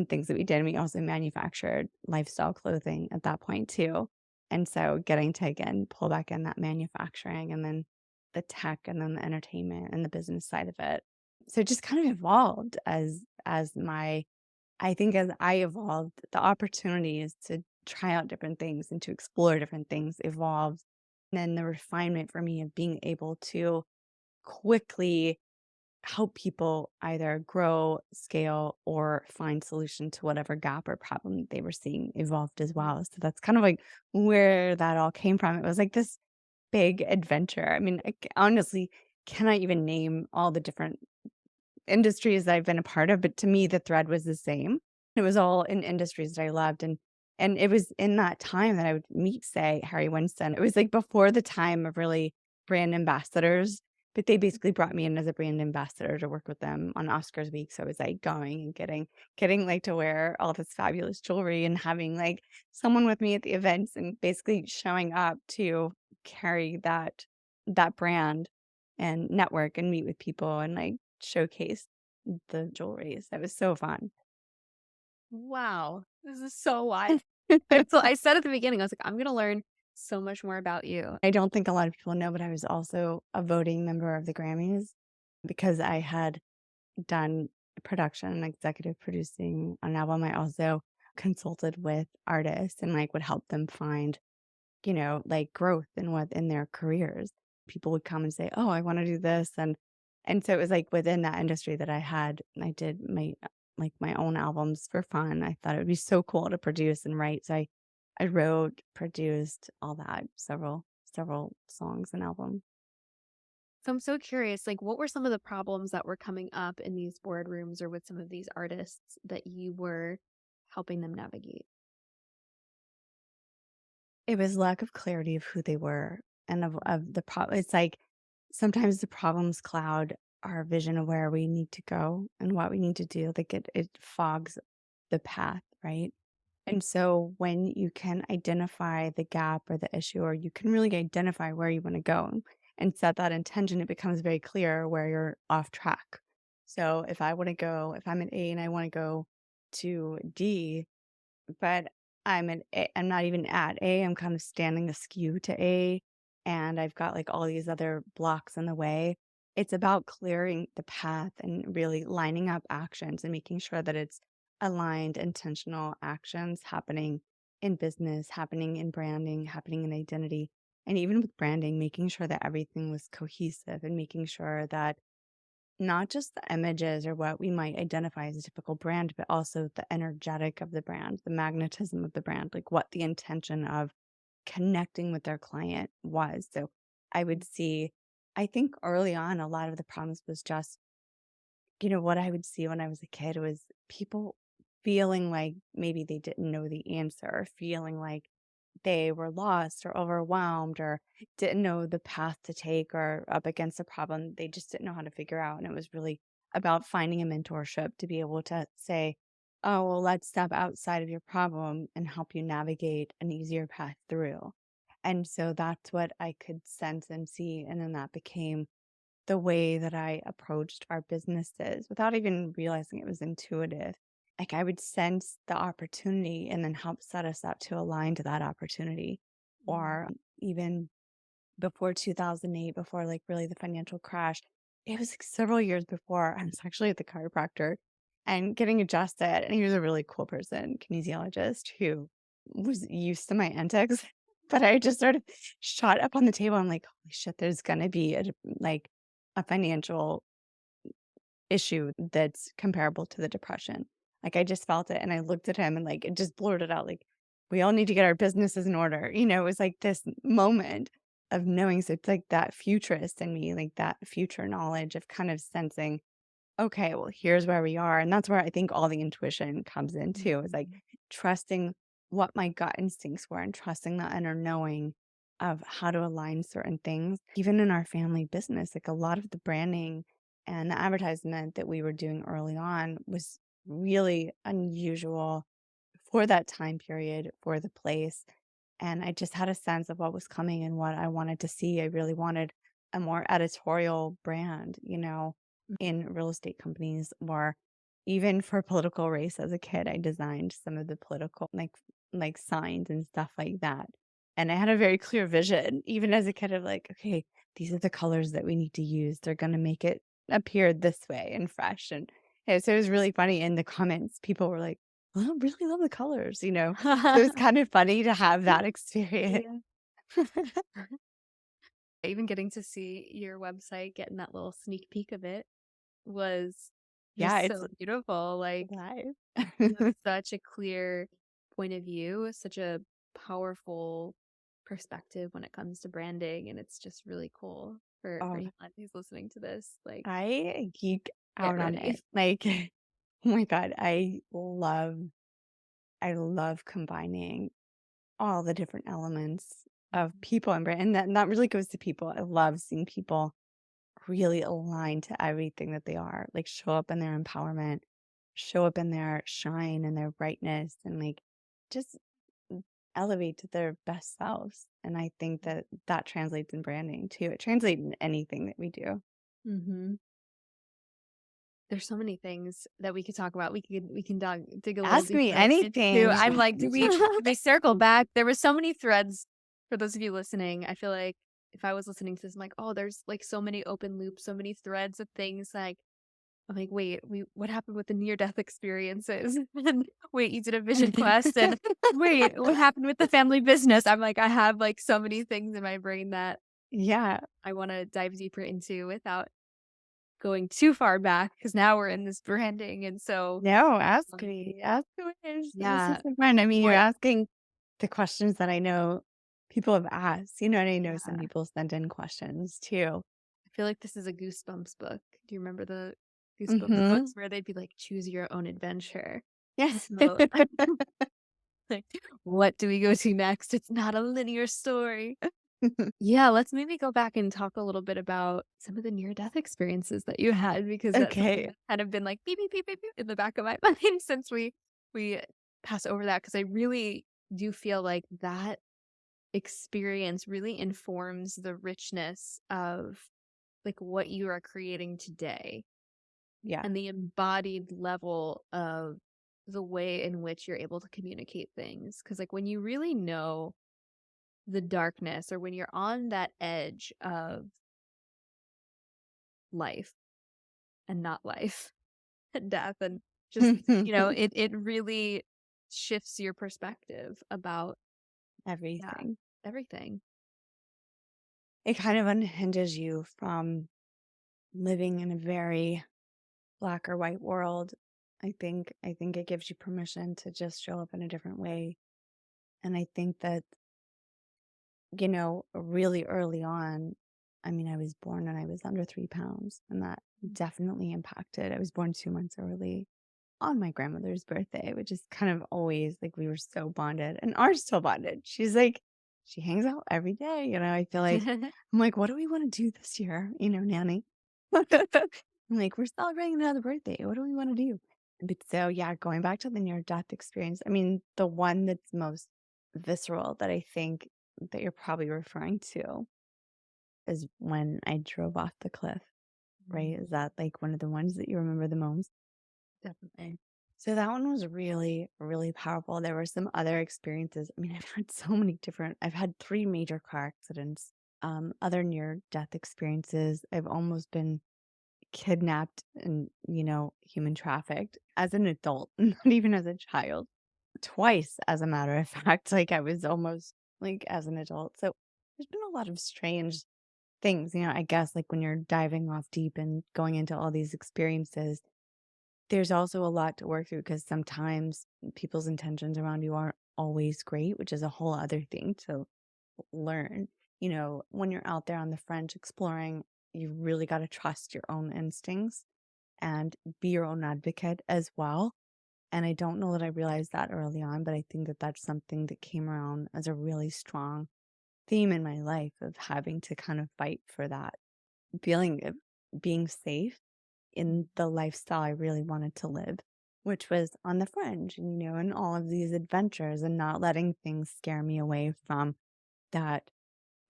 things that we did. And we also manufactured lifestyle clothing at that point too. And so getting to again pull back in that manufacturing and then the tech and then the entertainment and the business side of it. So it just kind of evolved as my I think as I evolved, the opportunities to try out different things and to explore different things evolved. And then the refinement for me of being able to quickly help people either grow, scale, or find solution to whatever gap or problem that they were seeing evolved as well. So that's kind of like where that all came from. It was like this big adventure. I mean, honestly cannot even name all the different industries that I've been a part of, but to me, the thread was the same. It was all in industries that I loved, and it was in that time that I would meet, say, Harry Winston. It was, like, before the time of really brand ambassadors, but they basically brought me in as a brand ambassador to work with them on Oscars week, so I was, like, going and like, to wear all this fabulous jewelry and having, like, someone with me at the events and basically showing up to carry that brand and network and meet with people and, like, showcase the jewelries. That was so fun. Wow, this is so wild. I said at the beginning, I was like, "I'm gonna learn so much more about you." I don't think a lot of people know, but I was also a voting member of the Grammys because I had done production and executive producing on an album. I also consulted with artists and, like, would help them find, like, growth in their careers. People would come and say, "Oh, I wanna do this," and so it was, like, within that industry that I did my own albums for fun. I thought it would be so cool to produce and write, so I wrote, produced, all that, several songs and albums. So I'm so curious, like, what were some of the problems that were coming up in these boardrooms or with some of these artists that you were helping them navigate? It was lack of clarity of who they were and of the problem. It's like sometimes the problems cloud our vision of where we need to go and what we need to do. Like it fogs the path, right? And so when you can identify the gap or the issue, or you can really identify where you want to go and set that intention, it becomes very clear where you're off track. So if I'm at A and I want to go to D, but I'm not even at A, I'm kind of standing askew to A, and I've got, like, all these other blocks in the way. It's about clearing the path and really lining up actions and making sure that it's aligned, intentional actions happening in business, happening in branding, happening in identity, and even with branding, making sure that everything was cohesive and making sure that not just the images or what we might identify as a typical brand, but also the energetic of the brand, the magnetism of the brand, like what the intention of connecting with their client was. So I would see, I think early on, a lot of the problems was just, what I would see when I was a kid was people feeling like maybe they didn't know the answer, or feeling like they were lost or overwhelmed or didn't know the path to take or up against a problem they just didn't know how to figure out. And it was really about finding a mentorship to be able to say, oh, well, let's step outside of your problem and help you navigate an easier path through. And so that's what I could sense and see. And then that became the way that I approached our businesses without even realizing it was intuitive. Like I would sense the opportunity and then help set us up to align to that opportunity. Mm. Or even before 2008, before like really the financial crash, it was like several years before I was actually at the chiropractor and getting adjusted. And he was a really cool person, kinesiologist who was used to my antics. But I just sort of shot up on the table. I'm like, holy shit, there's gonna be a financial issue that's comparable to the depression. Like, I just felt it, and I looked at him and, like, it just blurted out, like, "We all need to get our businesses in order." It was like this moment of knowing, so it's like that futurist in me, like that future knowledge of kind of sensing, okay, well, here's where we are. And that's where I think all the intuition comes in too, is like Mhm. trusting what my gut instincts were and trusting that inner knowing of how to align certain things. Even in our family business, like a lot of the branding and the advertisement that we were doing early on was really unusual for that time period, for the place. And I just had a sense of what was coming and what I wanted to see. I really wanted a more editorial brand, in real estate companies, or even for political race as a kid, I designed some of the political like signs and stuff like that. And I had a very clear vision, even as a kid, of like, okay, these are the colors that we need to use. They're gonna make it appear this way and fresh. And so it was really funny in the comments, people were like, well, I really love the colors. So it's kind of funny to have that experience. Yeah. Even getting to see your website, getting that little sneak peek of it was Yeah, just it's so beautiful. Like, live. you have such a clear point of view, such a powerful perspective when it comes to branding, and it's just really cool for Oh, anyone who's listening to this. Like, I geek get out on it. ready. Like, oh my God, I love combining all the different elements of people and brand. And that really goes to people. I love seeing people really align to everything that they are, like show up in their empowerment, show up in their shine and their brightness, and like just elevate to their best selves. And I think that that translates in branding too. It translates in anything that we do. Hmm. There's so many things that we could talk about. We can dig a little Ask me deeper into. anything. I'm like, do we circle back? There were so many threads for those of you listening. I feel like if I was listening to this, I'm like, oh, there's like so many open loops, so many threads of things. Like, I'm like, wait, what happened with the near death experiences? And wait, you did a vision quest, and wait, what happened with the family business? I'm like, I have like so many things in my brain that Yeah. I want to dive deeper into without going too far back because now we're in this branding. And so, No, ask um, me. Ask away. This is yeah, so fun. I mean, you're what, asking the questions that I know people have asked, and I know some yeah, people sent in questions too. I feel like this is a Goosebumps book. Do you remember the Goosebumps Mm-hmm. books where they'd be like, choose your own adventure? Yes. So, like, what do we go to next? It's not a linear story. Yeah, let's maybe go back and talk a little bit about some of the near death experiences that you had because that's something Okay. that's kind of been like beep beep beep beep, beep in the back of my mind since we pass over that because I really do feel like that experience really informs the richness of like what you are creating today Yeah. and the embodied level of the way in which you're able to communicate things because like when you really know the darkness or when you're on that edge of life and not life and death and just it really shifts your perspective about yeah Everything. everything. It kind of unhinges you from living in a very black or white world. I think it gives you permission to just show up in a different way. And I think that, really early on, I mean, I was born and I was under 3 pounds, and that definitely impacted. I was born 2 months early on my grandmother's birthday, which is kind of always like we were so bonded and are still bonded. She's like, she hangs out every day. I feel like I'm like, what do we want to do this year? Nanny. I'm like, we're celebrating another birthday. What do we want to do? But so yeah, going back to the near death experience, I mean, the one that's most visceral that I think that you're probably referring to is when I drove off the cliff, right? Is that like one of the ones that you remember the most? Definitely. So that one was really, really powerful. There were some other experiences. I mean, I've had three major car accidents, other near death experiences. I've almost been kidnapped and, human trafficked as an adult, not even as a child, twice, as a matter of fact. Like I was almost like as an adult. So there's been a lot of strange things, I guess, like when you're diving off deep and going into all these experiences there's also a lot to work through because sometimes people's intentions around you aren't always great, which is a whole other thing to learn. When you're out there on the fringe exploring, you really got to trust your own instincts and be your own advocate as well. And I don't know that I realized that early on, but I think that that's something that came around as a really strong theme in my life of having to kind of fight for that feeling of being safe in the lifestyle I really wanted to live, which was on the fringe, and all of these adventures and not letting things scare me away from that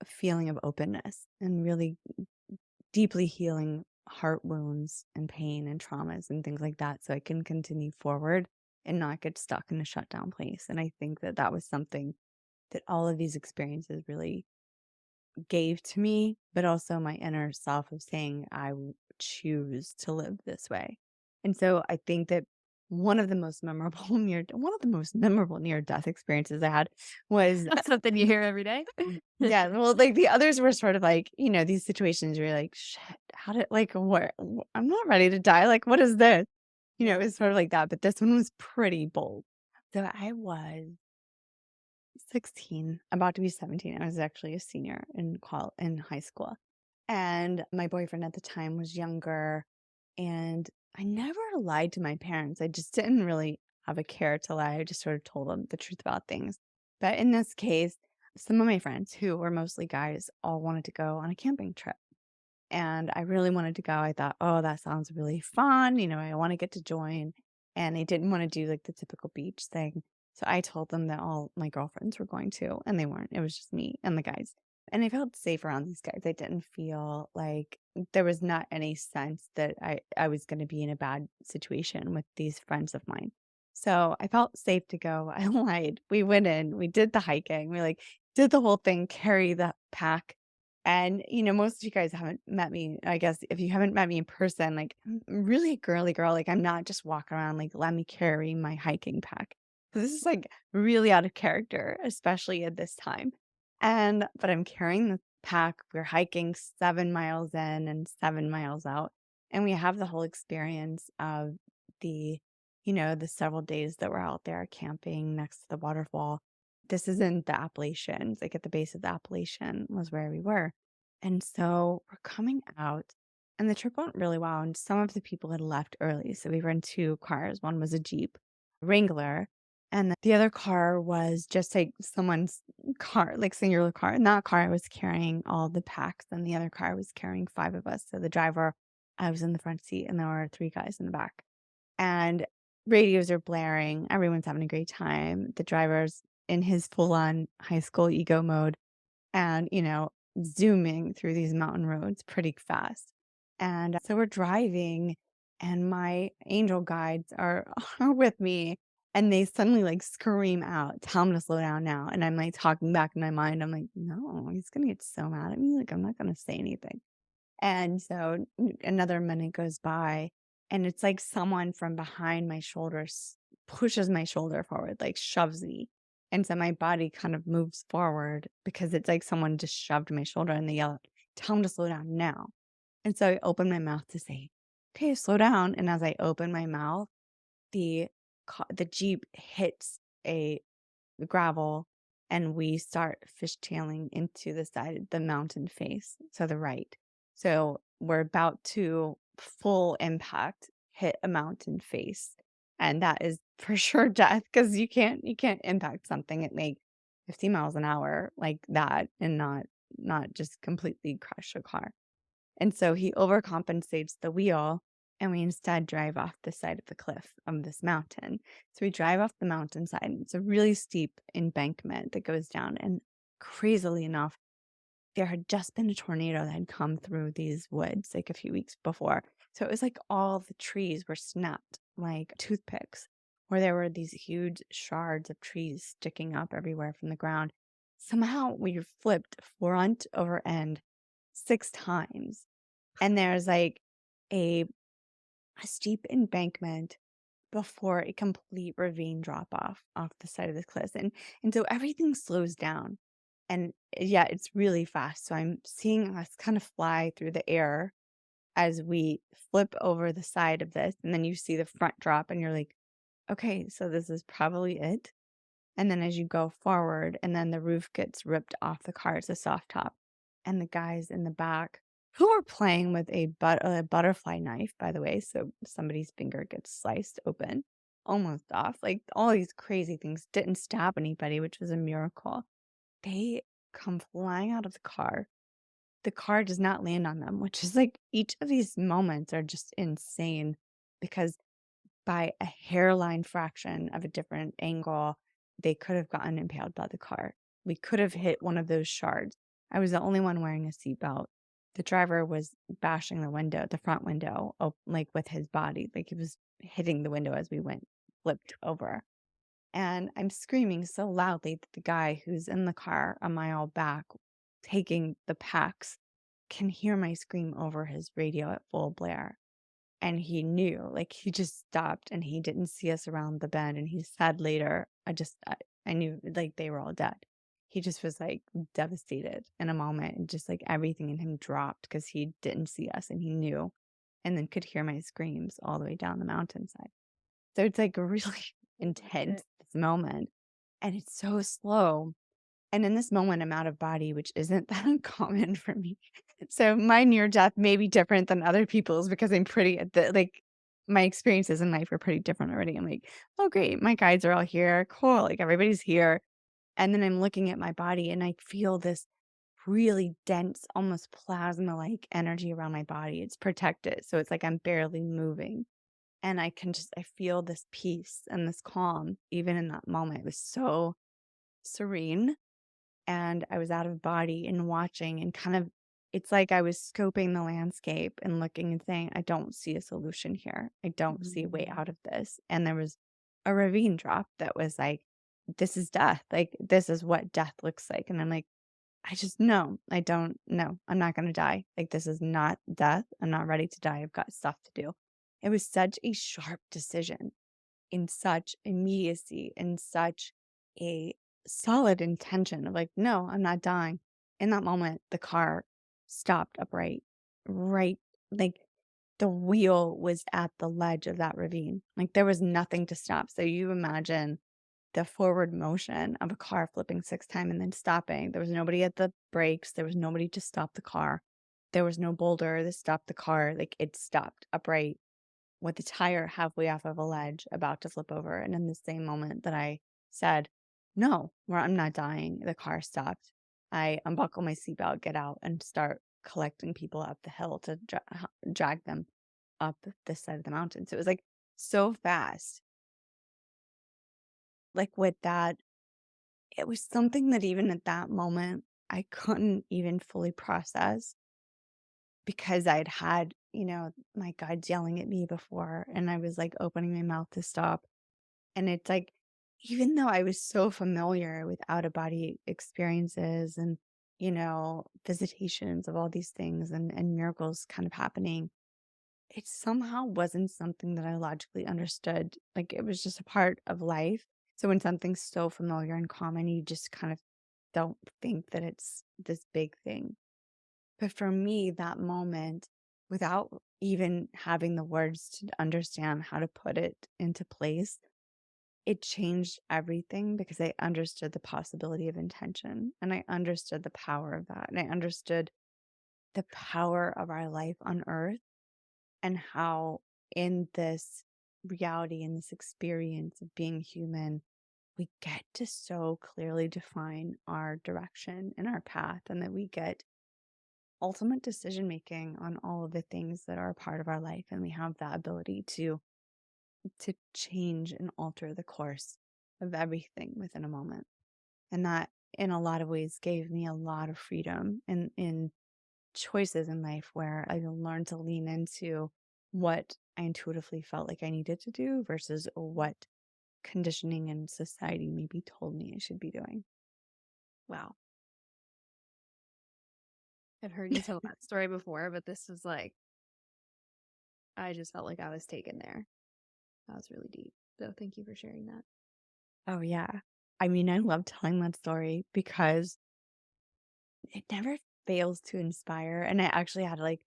feeling of openness and really deeply healing heart wounds and pain and traumas and things like that so I can continue forward and not get stuck in a shutdown place. And I think that that was something that all of these experiences really gave to me, but also my inner self of saying, choose to live this way. And so I think that one of the most memorable near death experiences I had was That's something you hear every day. yeah, well, like, the others were sort of like, these situations where you're like, "Shit, how did like, I'm not ready to die, like, what is this?" It's sort of like that, but this one was pretty bold. So I was 16, about to be 17. I was actually a senior in high school, and my boyfriend at the time was younger, and I never lied to my parents. I just didn't really have a care to lie. I just sort of told them the truth about things. But in this case, some of my friends, who were mostly guys, all wanted to go on a camping trip. And I really wanted to go. I thought, "Oh, that sounds really fun, I wanna get to join." And I didn't wanna do, like, the typical beach thing. So I told them that all my girlfriends were going to, and they weren't. It was just me and the guys. And I felt safe around these guys. I didn't feel like there was not any sense that I was gonna be in a bad situation with these friends of mine. So I felt safe to go. I lied. We went in, we did the hiking, we, like, did the whole thing, carry the pack, and, most of you guys haven't met me. I guess if you haven't met me in person, like, I'm really a girly girl. Like, I'm not just walking around, like, let me carry my hiking pack. So this is like really out of character, especially at this time. But I'm carrying the pack. We're hiking 7 miles in and 7 miles out. And we have the whole experience of the, the several days that we're out there camping next to the waterfall. This is in the Appalachians, like at the base of the Appalachian was where we were. And so we're coming out, and the trip went really well. And some of the people had left early. So we were in two cars. One was a Jeep Wrangler, and the other car was just like someone's car, like singular car. In that car, I was carrying all the packs, and the other car was carrying five of us. So the driver, I was in the front seat, and there were three guys in the back. And radios are blaring. Everyone's having a great time. The driver's in his full on high school ego mode and, zooming through these mountain roads pretty fast. And so we're driving, and my angel guides are, are with me. And they suddenly like scream out, "Tell him to slow down now." And I'm like talking back in my mind. I'm like, no, he's going to get so mad at me. Like, I'm not going to say anything. And so another minute goes by, and it's like someone from behind my shoulders pushes my shoulder forward, like shoves me. And so my body kind of moves forward because it's like someone just shoved my shoulder, and they yell, "Tell him to slow down now." And so I open my mouth to say, "Okay, slow down." And as I open my mouth, the the Jeep hits a gravel, and we start fishtailing into the side, the mountain face, so the right. So we're about to full impact hit a mountain face, and that is for sure death because you can't impact something at like 50 miles an hour like that and not just completely crush a car. And so he overcompensates the wheel, and we instead drive off the side of the cliff of this mountain. So we drive off the mountainside, and it's a really steep embankment that goes down. And crazily enough, there had just been a tornado that had come through these woods like a few weeks before. So it was like all the trees were snapped like toothpicks, where there were these huge shards of trees sticking up everywhere from the ground. Somehow we were flipped front over end 6 times. And there's like a, a steep embankment before a complete ravine drop off the side of the cliff. And so everything slows down. And yeah, it's really fast. So I'm seeing us kind of fly through the air as we flip over the side of this. And then you see the front drop, and you're like, okay, so this is probably it. And then as you go forward, and then the roof gets ripped off the car, it's a soft top. And the guys in the back who are playing with a butterfly knife, by the way, so somebody's finger gets sliced open, almost off. Like all these crazy things didn't stab anybody, which was a miracle. They come flying out of the car. The car does not land on them, which is like each of these moments are just insane because by a hairline fraction of a different angle, they could have gotten impaled by the car. We could have hit one of those shards. I was the only one wearing a seatbelt. The driver was bashing the window, the front window, like with his body, like he was hitting the window as we went flipped over. And I'm screaming so loudly that the guy who's in the car a mile back taking the packs can hear my scream over his radio at full blare. and he knew, like, he just stopped and he didn't see us around the bend, and he said later, I knew, like, they were all dead. He just was, like, devastated in a moment, and just, like, everything in him dropped because he didn't see us and he knew, and then could hear my screams all the way down the mountainside. So it's, like, really Holy intense, shit. this moment, and it's so slow. And in this moment, I'm out of body, which isn't that uncommon for me. So my near death may be different than other people's because I'm pretty at the like my experiences in life are pretty different already. I'm like, oh great, my guides are all here. Cool. Like everybody's here. And then I'm looking at my body and I feel this really dense, almost plasma like energy around my body. It's protected. So it's like I'm barely moving. And I feel this peace and this calm even in that moment. It was so serene, and I was out of body and watching and kind of it's like I was scoping the landscape and looking and saying, I don't see a solution here. I don't see a way Mhm. out of this. And there was a ravine drop that was like, this is death. Like, this is what death looks like. And I'm like, I just know. I don't know. I'm not going to die. Like, this is not death. I'm not ready to die. I've got stuff to do. It was such a sharp decision in such immediacy, in such a solid intention of like, no, I'm not dying. In that moment, the car stopped upright, right, like the wheel was at the ledge of that ravine. Like there was nothing to stop. So you imagine the forward motion of a car flipping 6 times and then stopping. There was nobody at the brakes. There was nobody to stop the car. There was no boulder that stopped the car. Like it stopped upright with the tire halfway off of a ledge about to flip over. And in the same moment that I said, no, where I'm not dying, the car stopped. I unbuckle my seatbelt, get out, and start collecting people up the hill to drag them up this side of the mountain. So it was like so fast. Like with that, it was something that even at that moment, I couldn't even fully process because I'd had, my guides yelling at me before, and I was like opening my mouth to stop. And it's like, even though I was so familiar with out of body experiences and, visitations of all these things and miracles kind of happening, it somehow wasn't something that I logically understood. Like it was just a part of life. So when something's so familiar and common, you just kind of don't think that it's this big thing. But for me, that moment, without even having the words to understand how to put it into place, it changed everything because I understood the possibility of intention and I understood the power of that. And I understood the power of our life on earth and how in this reality, in this experience of being human, we get to so clearly define our direction and our path, and that we get ultimate decision making on all of the things that are a part of our life. And we have that ability to change and alter the course of everything within a moment. And that in a lot of ways gave me a lot of freedom in choices in life where I learned to lean into what I intuitively felt like I needed to do versus what conditioning and society maybe told me I should be doing. Wow. I've heard you tell that story before, but this was like, I just felt like I was taken there. That was really deep. So thank you for sharing that. Oh yeah. I mean, I love telling that story because it never fails to inspire. And I actually had like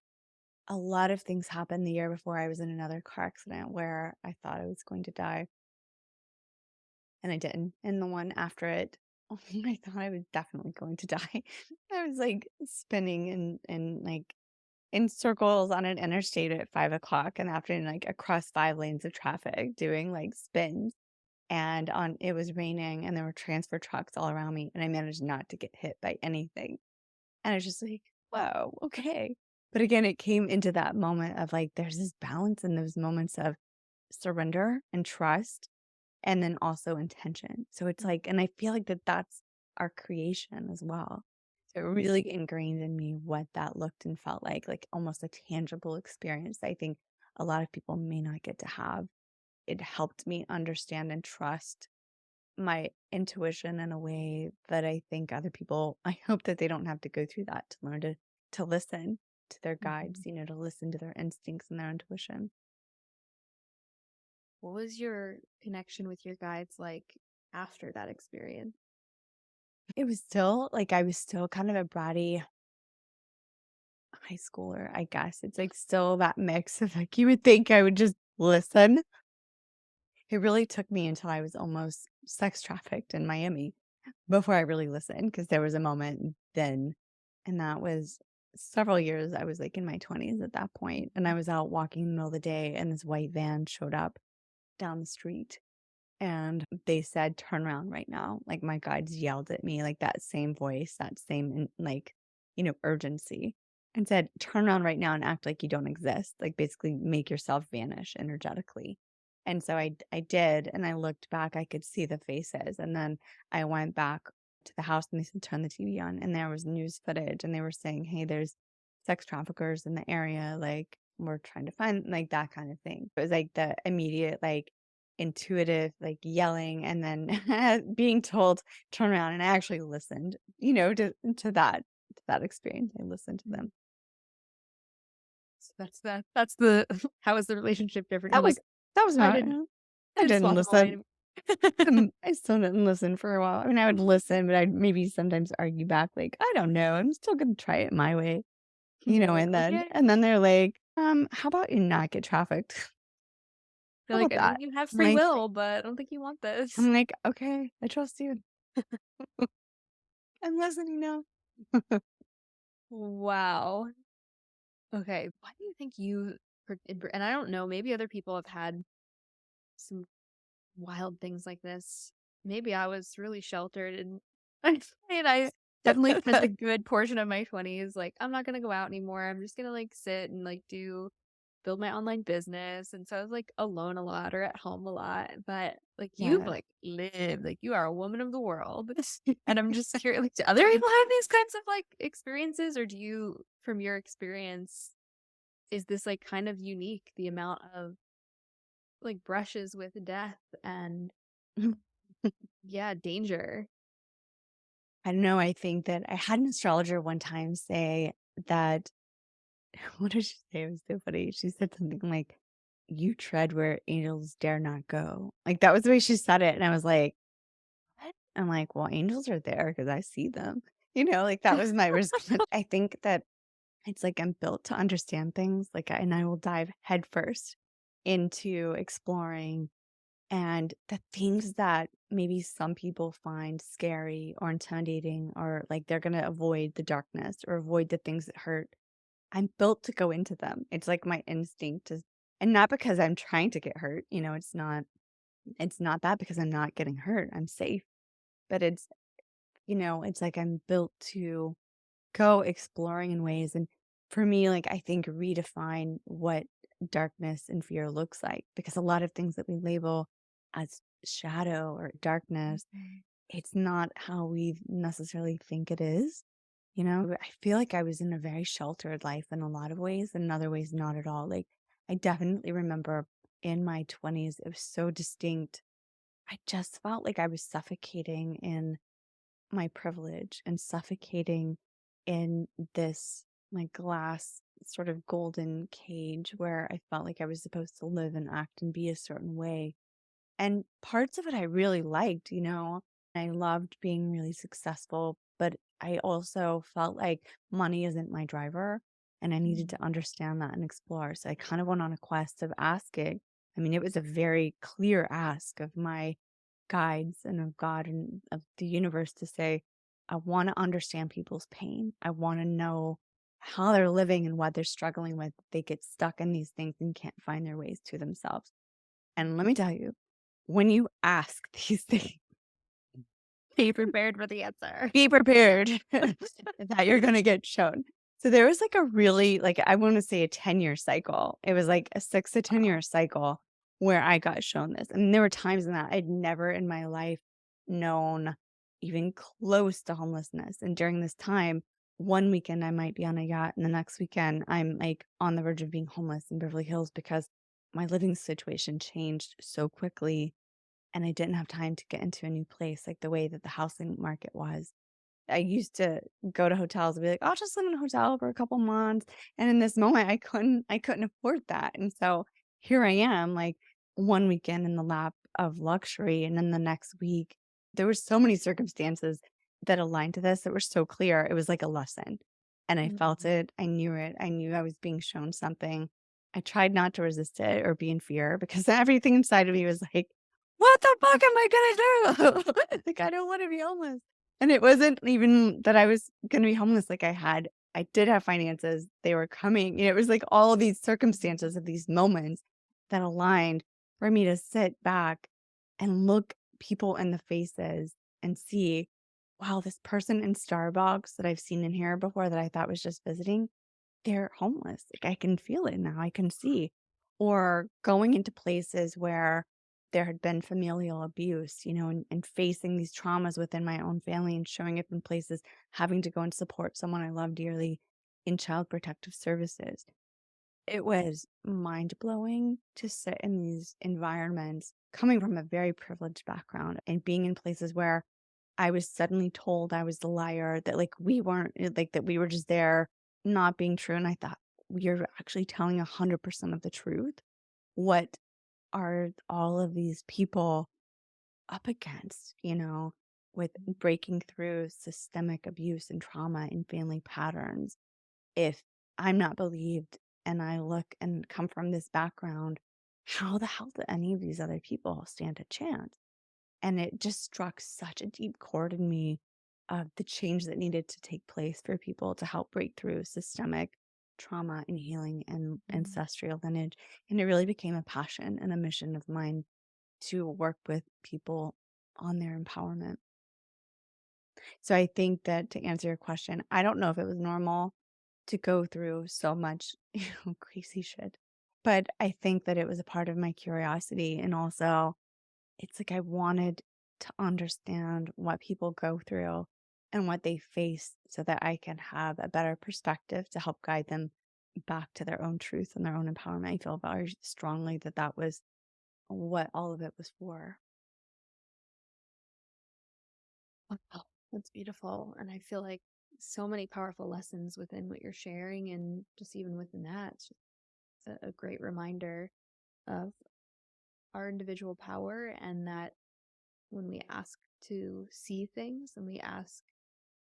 a lot of things happen the year before. I was in another car accident where I thought I was going to die and I didn't. And the one after it, I thought I was definitely going to die. I was like spinning and like in circles on an interstate at 5 o'clock in the afternoon, like across 5 lanes of traffic, doing like spins. And it was raining and there were transfer trucks all around me, and I managed not to get hit by anything. And I was just like, whoa, okay. But again, it came into that moment of like, there's this balance in those moments of surrender and trust, and then also intention. So it's like, and I feel like that's our creation as well. So it really ingrained in me what that looked and felt like almost a tangible experience that I think a lot of people may not get to have. It helped me understand and trust my intuition in a way that I think other people, I hope that they don't have to go through that to learn to listen to their guides, Mhm. to listen to their instincts and their intuition. What was your connection with your guides like after that experience? It was still like I was still kind of a bratty high schooler, I guess. It's like still that mix of like you would think I would just listen. It really took me until I was almost sex trafficked in Miami before I really listened because there was a moment then, and that was several years. I was like in my 20s at that point, and I was out walking in the middle of the day, and this white van showed up down the street. And they said, "Turn around right now." Like, my guides yelled at me, like, that same voice, that same, like, urgency, and said, "Turn around right now and act like you don't exist." Like, basically, make yourself vanish energetically. And so I did, and I looked back, I could see the faces, and then I went back to the house, and they said, "Turn the TV on," and there was news footage, and they were saying, "Hey, there's sex traffickers in the area, like, we're trying to find," like, that kind of thing. It was, like, the immediate, like, intuitive, like, yelling and then being told, "Turn around," and I actually listened, to that experience. I listened to Mhm. them. So that's the how is the relationship different? You're That was like, that was I about it. didn't I I didn't didn't swat them away. listen. I still didn't listen for a while. I mean, I would listen, but I'd maybe sometimes argue back, like, "I don't know. I'm still gonna try it my way," They're like, and then "Okay." they're like, how about you not get trafficked? They're How like, about "I that?" think you have I'm free like will, but I don't think you want this." I'm like, "Okay, I trust you. I'm listening now." Wow. Okay, why do you think you and I don't know, maybe other people have had some wild things like this. Maybe I was really sheltered and and I definitely spent a good portion of my 20s like, I'm not gonna go out anymore. I'm just gonna like sit and like build my online business. And so I was like alone a lot or at home a lot. But like you've Yeah. like lived, like you are a woman of the world. And I'm just curious, like, do other people have these kinds of like experiences, or do you, from your experience, is this like kind of unique, the amount of like brushes with death and yeah, danger? I don't know, I think that I had an astrologer one time say that what did she say? It was so funny. She said something like, "You tread where angels dare not go." Like, that was the way she said it, and I was like, "What?" I'm like, "Well, angels are there because I see them." Like, that was my response. I think that it's like I'm built to understand things, like, and I will dive headfirst into exploring and the things that maybe some people find scary or intimidating or like they're gonna avoid the darkness or avoid the things that hurt. I'm built to go into them. It's like my instinct is and not because I'm trying to get hurt, it's not that because I'm not getting hurt. I'm safe. But it's like I'm built to go exploring in ways and for me, like I think redefine what darkness and fear looks like because a lot of things that we label as shadow or darkness, Mhm. it's not how we necessarily think it is. I feel like I was in a very sheltered life in a lot of ways, and in other ways, not at all. Like, I definitely remember in my 20s, it was so distinct. I just felt like I was suffocating in my privilege and suffocating in this like glass sort of golden cage where I felt like I was supposed to live and act and be a certain way. And parts of it I really liked. I loved being really successful, but I also felt like money isn't my driver and I needed Mhm. to understand that and explore. So I kind of went on a quest of asking. I mean, it was a very clear ask of my guides and of God and of the universe to say, I want to understand people's pain. I want to know how they're living and what they're struggling with. They get stuck in these things and can't find their ways to themselves. And let me tell you, when you ask these things, Be prepared for the answer. be prepared that you're gonna get shown. So there was like a really like I want to say a 10-year cycle. It was like a 6 to 10-year Wow. cycle where I got shown this. And there were times in that I'd never in my life known even close to homelessness. And during this time, one weekend I might be on a yacht and the next weekend I'm like on the verge of being homeless in Beverly Hills because my living situation changed so quickly and I didn't have time to get into a new place like the way that the housing market was. I used to go to hotels and be like, "I'll just live in a hotel for a couple months." And in this moment, I couldn't afford that. And so here I am, like one weekend in the lap of luxury, and then the next week, there were so many circumstances that aligned to this that were so clear. It was like a lesson, and I felt Mhm. it. I knew it. I knew I was being shown something. I tried not to resist it or be in fear because everything inside of me was like, "What the fuck am I gonna do?" Like, I don't wanna be homeless. And it wasn't even that I was gonna be homeless, like, I did have finances, they were coming, it was like all these circumstances of these moments that aligned for me to sit back and look people in the faces and see, wow, this person in Starbucks that I've seen in here before that I thought was just visiting, they're homeless. Like, I can feel it now, I can see. Or going into places where there had been familial abuse, and facing these traumas within my own family and showing up in places, having to go and support someone I love dearly in child protective services. It was mind-blowing to sit in these environments coming from a very privileged background and being in places where I was suddenly told I was the liar, that, like, we weren't like, that we were just there not being true, and I thought, "We're actually telling 100% of the truth? What are all of these people up against, with breaking through systemic abuse and trauma and family patterns? If I'm not believed and I look and come from this background, how the hell do any of these other people stand a chance?" And it just struck such a deep chord in me of the change that needed to take place for people to help break through systemic trauma and healing and Mhm. ancestral lineage. And it really became a passion and a mission of mine to work with people on their empowerment. So I think that, to answer your question, I don't know if it was normal to go through so much, crazy shit. But I think that it was a part of my curiosity, and also it's like I wanted to understand what people go through and what they face so that I can have a better perspective to help guide them back to their own truth and their own empowerment. I feel very strongly that that was what all of it was for. Wow, that's beautiful. And I feel like so many powerful lessons within what you're sharing, and just even within that, it's just a great reminder of our individual power, and that when we ask to see things and we ask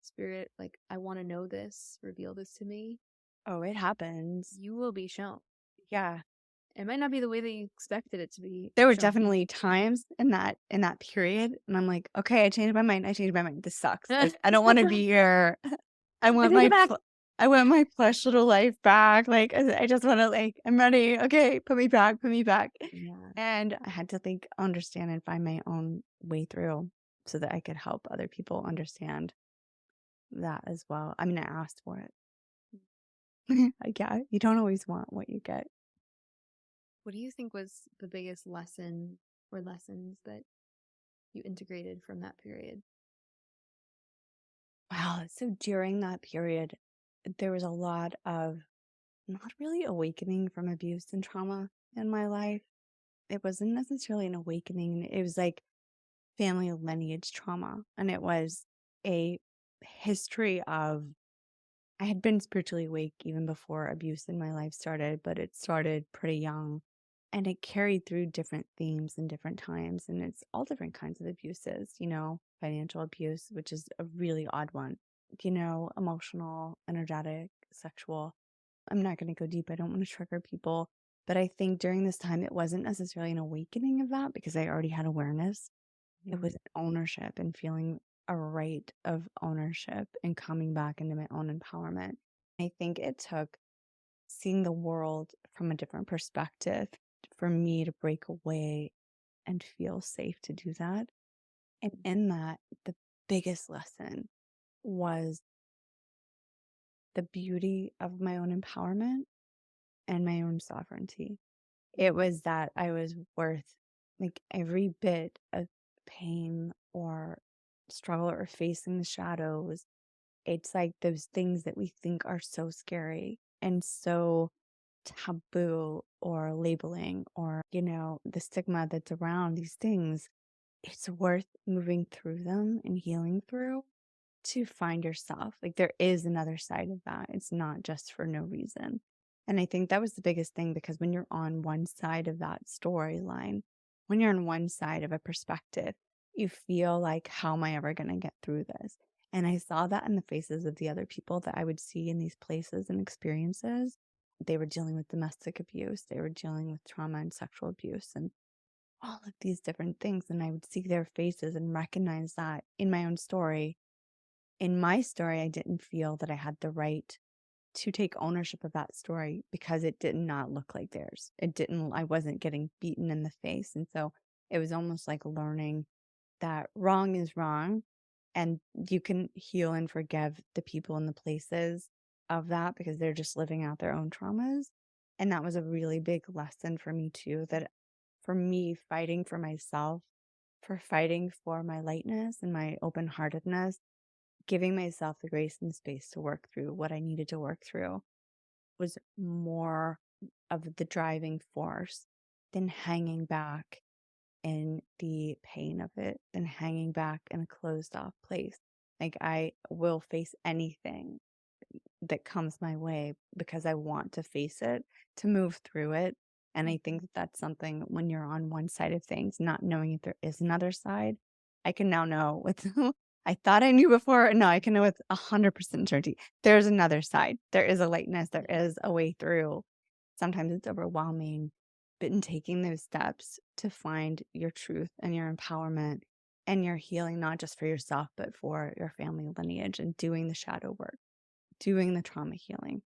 spirit, like, I want to know this, reveal this to me, Oh, it happens. you will be shown. Yeah. It might not be the way that you expected it to be There were shown. definitely times in that period, and I'm like, "Okay, I changed my mind, I changed my mind. This sucks. Like, I don't wanna be here. I I want take it my back. I want my plush little life back. Like, I just wanna, like, I'm ready. Okay, put me back, put me back." Yeah. And I had to, like, understand and find my own way through so that I could help other people understand that as well. I mean, I asked for it. Like, yeah, you don't always want what you get. What do you think was the biggest lesson or lessons that you integrated from that period? Wow, so during that period, there was a lot of not really awakening from abuse and trauma in my life. It wasn't necessarily an awakening. It was like family lineage trauma. And it was a history of, I had been spiritually awake even before abuse in my life started, but it started pretty young. And it carried through different themes and different times. And it's all different kinds of abuses, financial abuse, which is a really odd one, emotional, energetic, sexual. I'm not going to go deep. I don't want to trigger people. But I think during this time, it wasn't necessarily an awakening of that because I already had awareness. It Mhm. was ownership and feeling a right of ownership and coming back into my own empowerment. I think it took seeing the world from a different perspective for me to break away and feel safe to do that. And in that, the biggest lesson was the beauty of my own empowerment and my own sovereignty. It was that I was worth, like, every bit of pain or struggle or facing the shadows. It's like those things that we think are so scary and so taboo or labeling or, the stigma that's around these things. It's worth moving through them and healing through to find yourself. Like, there is another side of that. It's not just for no reason. And I think that was the biggest thing because when you're on one side of that storyline, when you're on one side of a perspective, you feel like, how am I ever going to get through this? And I saw that in the faces of the other people that I would see in these places and experiences. They were dealing with domestic abuse, they were dealing with trauma and sexual abuse, and all of these different things. And I would see their faces and recognize that in my own story. In my story, I didn't feel that I had the right to take ownership of that story because it did not look like theirs. It didn't, I wasn't getting beaten in the face. And so it was almost like learning that wrong is wrong and you can heal and forgive the people and the places of that because they're just living out their own traumas. And that was a really big lesson for me too, that for me fighting for myself, for fighting for my lightness and my open heartedness, giving myself the grace and space to work through what I needed to work through was more of the driving force than hanging back in the pain of it, than hanging back in a closed off place. Like I will face anything that comes my way because I want to face it, to move through it. And I think that that's something when you're on one side of things, not knowing if there is another side. I can now know with, I thought I knew before. No, I can know with 100% certainty. There's another side. There is a lightness. There is a way through. Sometimes it's overwhelming, but in taking those steps to find your truth and your empowerment and your healing, not just for yourself, but for your family lineage and doing the shadow work, doing the trauma healing,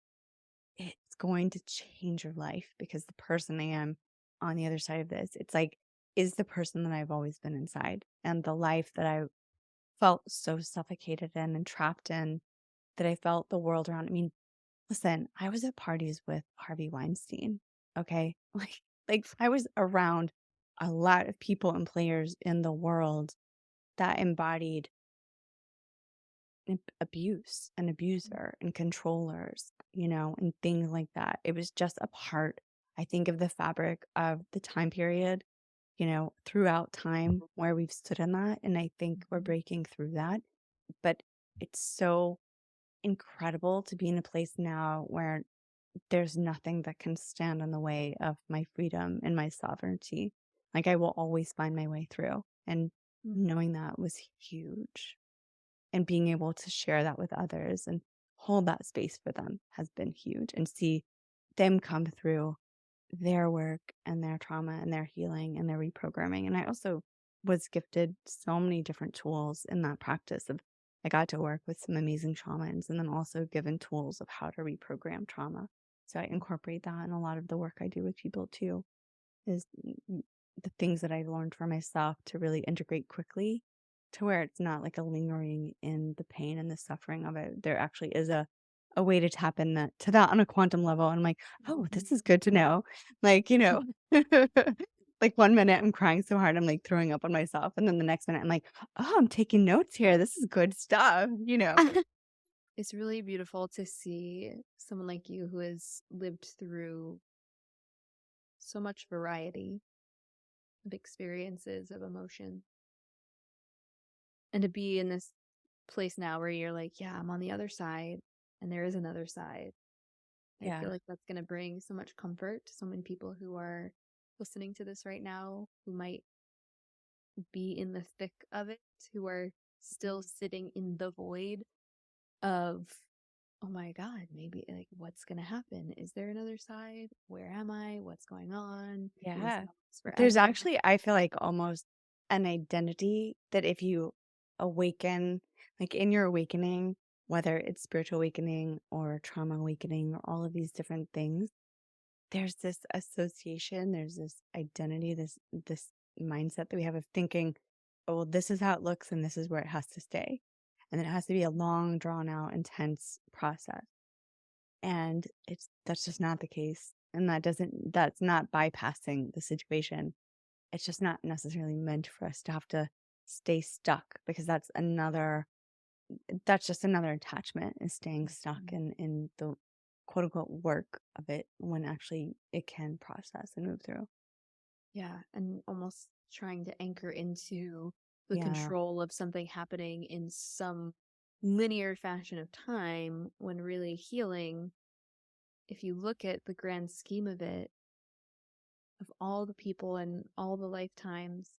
it's going to change your life because the person I am on the other side of this, it's like, is the person that I've always been inside and the life that I felt so suffocated in and trapped in that I felt the world around. I mean, listen, I was at parties with Harvey Weinstein. Okay. Like I was around a lot of people and players in the world that embodied abuse and abuser and controllers, and things like that. It was just a part, I think, of the fabric of the time period, throughout time where we've stood in that. And I think we're breaking through that. But it's so incredible to be in a place now where there's nothing that can stand in the way of my freedom and my sovereignty. Like I will always find my way through. And knowing that was huge, and being able to share that with others and hold that space for them has been huge, and see them come through their work and their trauma and their healing and their reprogramming. And I also was gifted so many different tools in that practice of, I got to work with some amazing shamans and then also given tools of how to reprogram trauma. So I incorporate that in a lot of the work I do with people too, is the things that I learned for myself to really integrate quickly to where it's not like a lingering in the pain and the suffering of it. There actually is a way to tap in that to that on a quantum level. And I'm like, oh, this is good to know. Like, like one minute I'm crying so hard I'm like throwing up on myself. And then the next minute I'm like, oh, I'm taking notes here. This is good stuff. It's really beautiful to see someone like you who has lived through so much variety of experiences of emotion and to be in this place now where you're like, yeah, I'm on the other side and there is another side. I Yeah. feel like that's going to bring so much comfort to so many people who are listening to this right now, who might be in the thick of it, who are still sitting in the void of, oh my God, maybe like what's going to happen? Is there another side? Where am I? What's going on? Is this Yeah. There's forever? actually, I feel like almost an identity that if you awaken, like in your awakening, whether it's spiritual awakening or trauma awakening or all of these different things, there's this association, there's this identity, this mindset that we have of thinking, oh, well, this is how it looks and this is where it has to stay. And then it has to be a long, drawn out, intense process. And that's just not the case. And that's not bypassing the situation. It's just not necessarily meant for us to have to stay stuck because that's just another attachment, is staying stuck in the quote unquote work of it when actually it can process and move through. Yeah. And almost trying to anchor into the Yeah. control of something happening in some linear fashion of time when really healing if you look at the grand scheme of it, of all the people and all the lifetimes,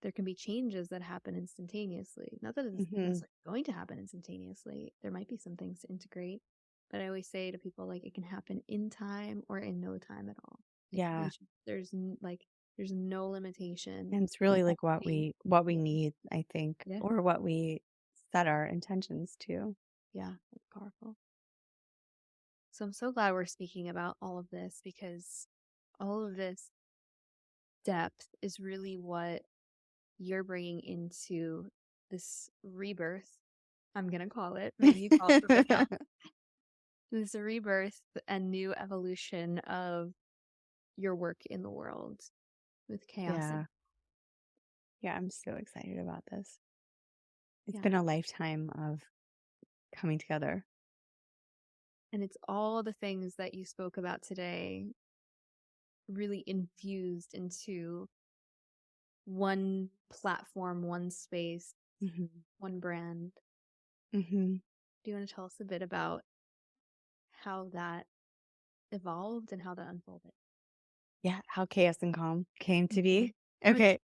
there can be changes that happen instantaneously. Not that it's Hmm. necessarily going to happen instantaneously. There might be some things to integrate, but I always say to people like it can happen in time or in no time at all. Like Yeah. there's no limitation. And it's The really like only what we yeah, need, I think, yeah, or what we set our intentions to. yeah, that's powerful. So I'm so glad we're speaking about all of this because all of this depth is really what you're bringing into this rebirth. I'm going to call it. Maybe you call it something else. This rebirth and new evolution of your work in the world with chaos and Yeah. Yeah, I'm so excited about this. It's yeah. been a lifetime of coming together. And it's all the things that you spoke about today really infused into one platform, one space, Hmm. one brand. Hmm. Do you want to tell us a bit about how that evolved and how that unfolded? Yeah, how chaos and calm came to Mhm. be. Okay.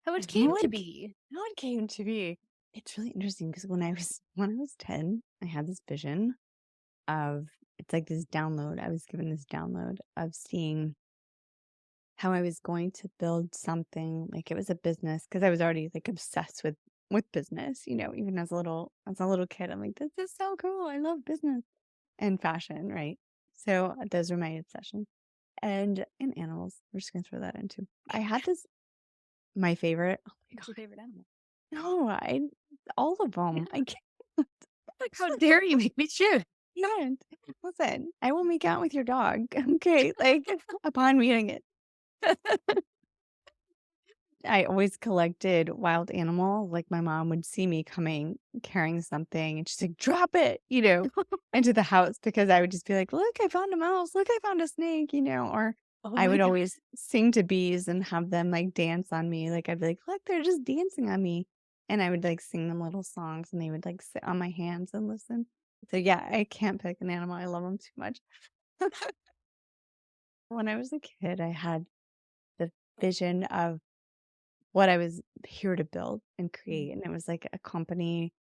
How it How came to it be. how it came to be. It's really interesting because when I was 10, I had this vision of it's like this download. I was given this download of seeing how I was going to build something like it was a business because I was already like obsessed with business, even as a little kid. I'm like, this is so cool. I love business and fashion, right? So those are my obsessions. And animals. We're just gonna throw that in too. I had this my favorite. Oh my What's your favorite animal? god. No, I all of them. I can't. Like, how dare you make me choose? Can't. Listen, I will make out with your dog. Okay, like upon meeting it. I always collected wild animal. Like my mom would see me coming carrying something and she's like, drop it, into the house because I would just be like, look, I found a mouse. Look, I found a snake, or Oh I my would god. always sing to bees and have them like dance on me. Like I'd be like, look, they're just dancing on me. And I would like sing them little songs and they would like sit on my hands and listen. So yeah, I can't pick an animal. I love them too much. When I was a kid, I had the vision of what I was here to build and Mm, create. And it was like a company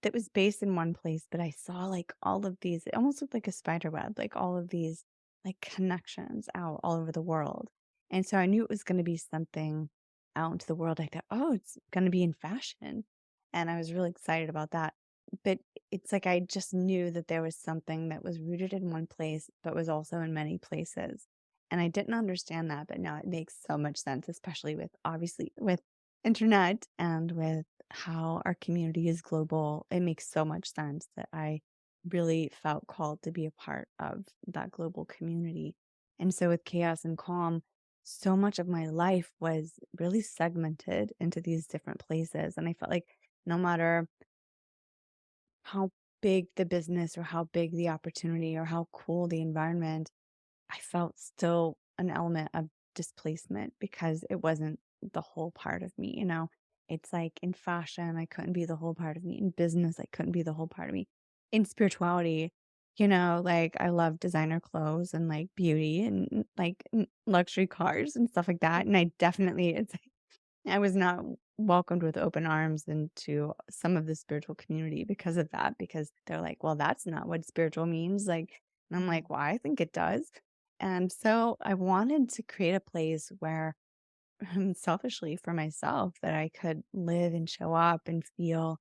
that was based in one place, but I saw like all of these, it almost looked like a spider web, like all of these like connections out all over the world. And so I knew it was going to be something out into the world. I thought, oh, it's going to be in fashion. And I was really excited about that. But it's like I just knew that there was something that was rooted in one place, but was also in many places. And I didn't understand that, but now it makes so much sense, especially with obviously with internet and with how our community is global. It makes so much sense that I really felt called to be a part of that global community. And so with chaos and calm, so much of my life was really segmented into these different places. And I felt like no matter how big the business or how big the opportunity or how cool the environment, I felt still an element of displacement because it wasn't the whole part of me. It's like in fashion, I couldn't be the whole part of me. In business, I couldn't be the whole part of me. In spirituality, like I love designer clothes and like beauty and like luxury cars and stuff like that. And I definitely, I was not welcomed with open arms into some of the spiritual community because of that, because they're like, well, that's not what spiritual means. Like, and I'm mm, like, well, I think it does. And so I wanted to create a place where, selfishly for myself, that I could live and show up and feel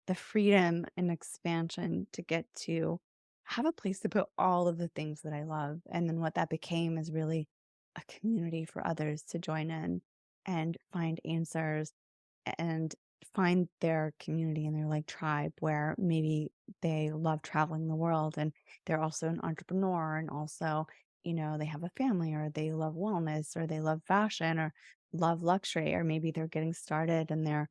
the freedom and expansion to get to have a place to put all of the things that I love. And then what that became is really a community for others to join in and find answers and find their community and their like tribe where maybe they love traveling the world and they're also an entrepreneur and also, they have a family or they love wellness or they love fashion or love luxury or maybe they're getting started in their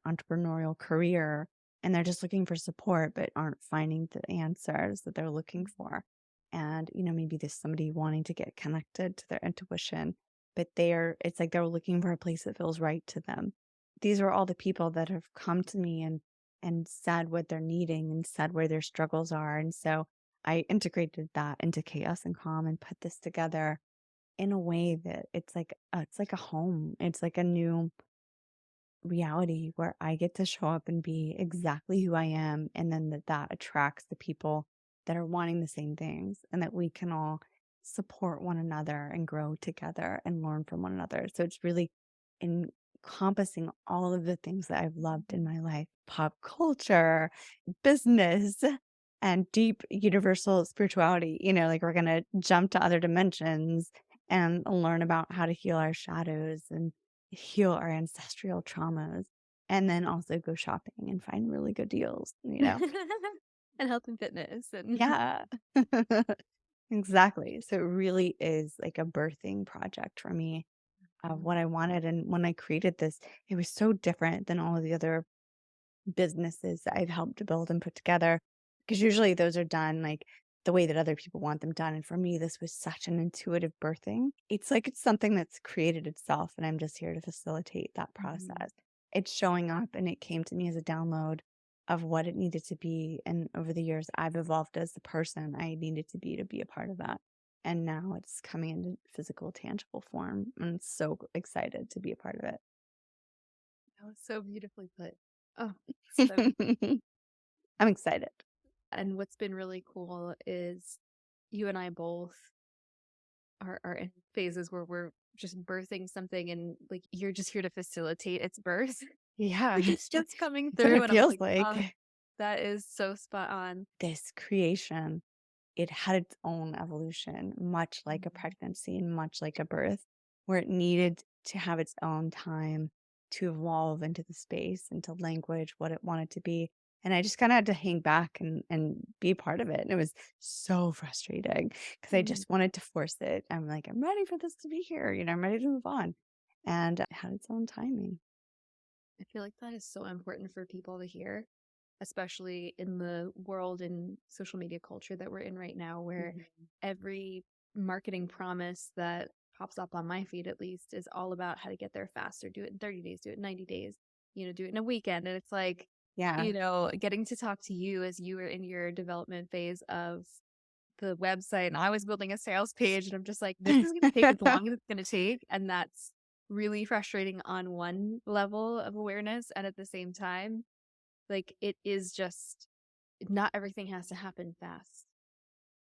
entrepreneurial career and they're just looking for support but aren't finding the answers that they're looking mm, for. And, maybe there's somebody wanting to get connected to their intuition, but it's like they're looking for a place that feels right to them. These are all the people that have come to me and said what they're needing and said where their struggles are. And so I integrated that into chaos and calm and put this together in a way that it's like a home. It's like a new reality where I get to show up and be exactly who I am, and then that attracts the people that are wanting the same things, and that we can all support one another and grow together and learn from one another. So it's really encompassing all of the things that I've loved in my life: pop culture, business, and deep universal spirituality. Like we're gonna jump to other dimensions and learn about how to heal our shadows and heal our ancestral traumas, and then also go shopping and find really good deals. And health and fitness and Yeah. Exactly. So it really is like a birthing project for me of what I wanted. And when I created this, it was so different than all of the other businesses that I've helped to build and put together, because usually those are done like the way that other people want them done. And for me, this was such an intuitive birthing. It's like it's something that's created itself, and I'm just here to facilitate that Mhm. process. It's showing up, and it came to me as a download of what it needed to be. And over the years, I've evolved as the person I needed to be a part of that. And now it's coming into physical, tangible form. And I'm so excited to be a part of That was so beautifully put. Oh, so it. I'm excited. and what's been really cool is you and I both are in phases where we're just birthing something and like you're just here to facilitate its birth. Yeah, It's just coming that's what through it and I'm feels like, oh, like. that is so spot on. This creation, it had its own evolution, much like a Mhm. pregnancy and much like a birth, where it needed to have its own time to evolve into the space, into language, what it wanted to be. And I just kind of had to hang back and be part of it. And it was so frustrating because I Mhm. just wanted to force it. I'm like, I'm ready for this to be here. I'm ready to move on. And it had its own timing. I feel like that is so important for people to hear, especially in the world and social media culture that we're in right now, where Mhm. every marketing promise that pops up on my feed, at least, is all about how to get there faster. Do it in 30 days, do it in 90 days, do it in a weekend. And it's like, Yeah. getting to talk to you as you were in your development phase of the website and I was building a sales page and I'm just like, this is going to take as long as it's going to take. And that's really frustrating on one level of awareness. And at the same time, like it is just not everything has to happen fast.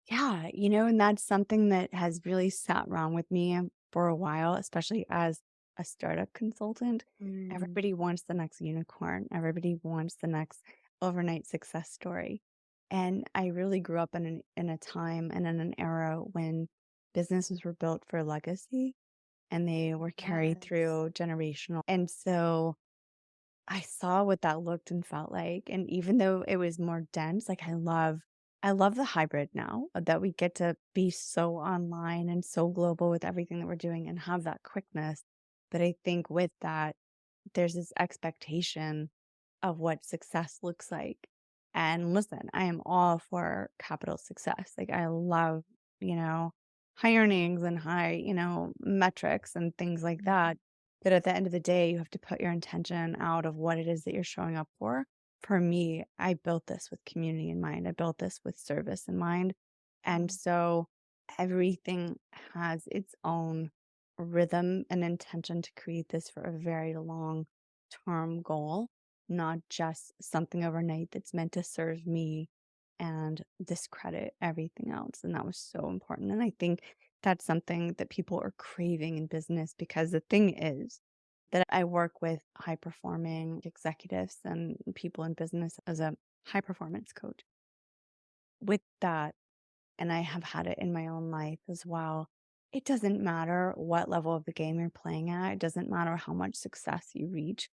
Yeah, and that's something that has really sat wrong with me for a while, especially as a startup consultant. Mm, Everybody wants the next unicorn. Everybody wants the next overnight success story. And I really grew up in a time and in an era when businesses were built for legacy, and they were carried yes. through generational. And so I saw what that looked and felt like, and even though it was more dense, like, I love the hybrid now, that we get to be so online and so global with everything that we're doing and have that quickness. But I think with that, there's this expectation of what success looks like. And listen, I am all for capital success. Like, I love, you know, high earnings and high, metrics and things like Mhm. that. But at the end of the day, you have to put your intention out of what it is that you're showing up for. For me, I built this with community in mind. I built this with service in mind. And Mhm. so everything has its own rhythm and intention to create this for a very long term goal, not just something overnight that's meant to serve me and discredit everything else. And that was so important. And I think that's something that people are craving in business, because the thing is that I work with high performing executives and people in business as a high performance coach. With that, and I have had it in my own life as well. It doesn't matter what level of the game you're playing at. It doesn't matter how much success you reach.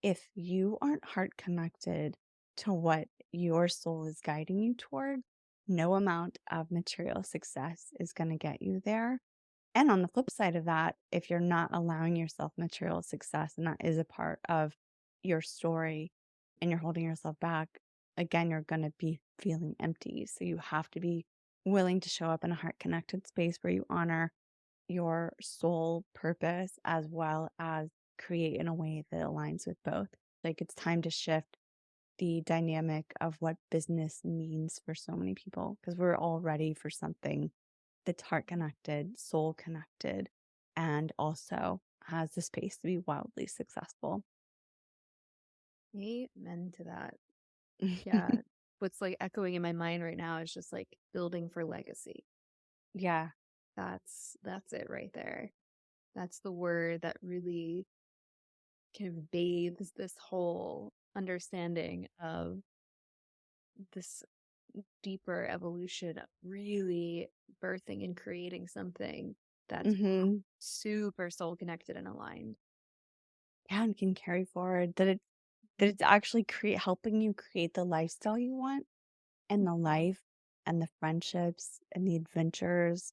If you aren't heart connected to what your soul is guiding you toward, no amount of material success is going to get you there. And on the flip side of that, if you're not allowing yourself material success, and that is a part of your story, and you're holding yourself back, again, you're going to be feeling empty. So you have to be willing to show up in a heart connected space where you honor your soul purpose as well as create in a way that aligns with both. Like, it's time to shift the dynamic of what business means for so many people because we're all ready for something that's heart connected, soul connected, and also has the space to be wildly successful. Amen to that. Yeah. What's like echoing in my mind right now is just like building for legacy. Yeah. That's it right there. That's the word that really kind of bathes this whole understanding of this deeper evolution of really birthing and creating something that's Hmm. super soul connected and aligned. Yeah, and can carry forward that it's actually helping you create the lifestyle you want and the Mhm. life and the friendships and the adventures,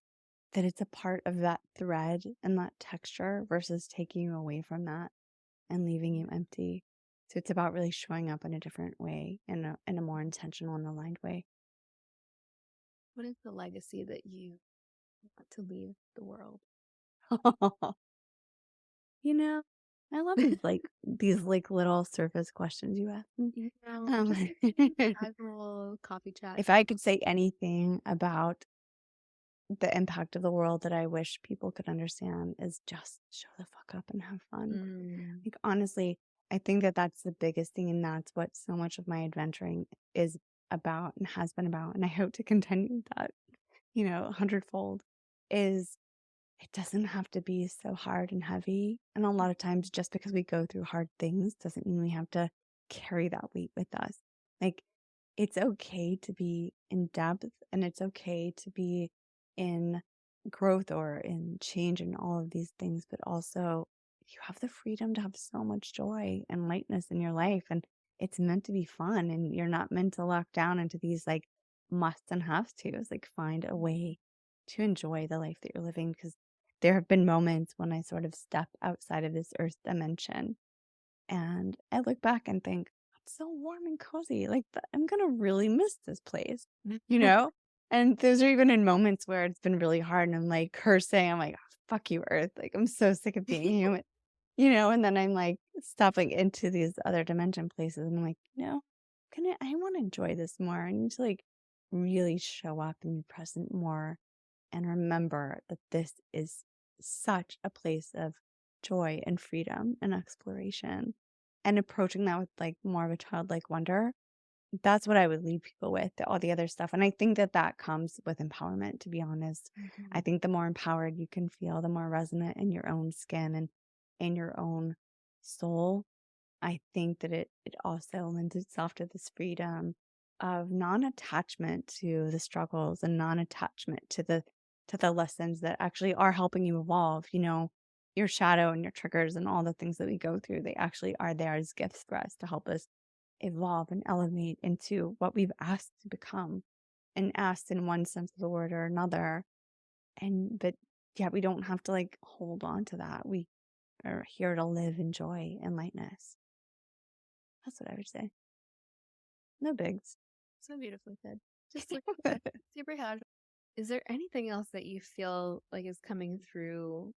that it's a part of that thread and that texture versus taking you away from that and leaving you empty. So it's about really showing up in a different way, in a more intentional and aligned way. What is the legacy that you want to leave the world? You know, I love these little surface questions you ask me. Just Um, like casual coffee chat. if I could say anything about the impact of the world that I wish people could understand is just show the fuck up and have fun. Mm. Like, honestly, I think that that's the biggest thing, and that's what so much of my adventuring is about and has been about, and I hope to continue that, 100-fold, is it doesn't have to be so hard and heavy, and a lot of times, just because we go through hard things doesn't mean we have to carry that weight with us. Like, it's okay to be in depth, and it's okay to be in growth or in change and all of these things, but also you have the freedom to have so much joy and lightness in your life, and it's meant to be fun, and you're not meant to lock down into these, like, musts and have tos. Like, find a way to enjoy the life that you're living, because there have been moments when I sort of step outside of this earth dimension and I look back and think, it's so warm and cozy. Like, I'm going to really miss this place, you know? And those are even in moments where it's been really hard and I'm like cursing. I'm like, "Oh, fuck you, Earth. Like, I'm so sick of being human, And then I'm like stepping into these other dimension places and I'm like, I want to enjoy this more. I need to like really show up and be present more and remember that this is such a place of joy and freedom and exploration and approaching that with like more of a childlike wonder. That's what I would leave people with, all the other stuff. And I think that that comes with empowerment, to be honest. I Mhm. think the more empowered you can feel, the more resonant in your own skin and in your own soul, I think that it also lends itself to this freedom of non-attachment to the struggles and non-attachment to the lessons that actually are helping you evolve, your shadow and your triggers and all the things that we go through, they actually are there as gifts for us to help us evolve and elevate into what we've asked to become and asked in one sense of the word or another. But yeah, we don't have to like hold on to that. We are here to live in joy and lightness. That's what I would say. No bigs. So beautifully said. Just like super casual. Is there anything else that you feel like is coming through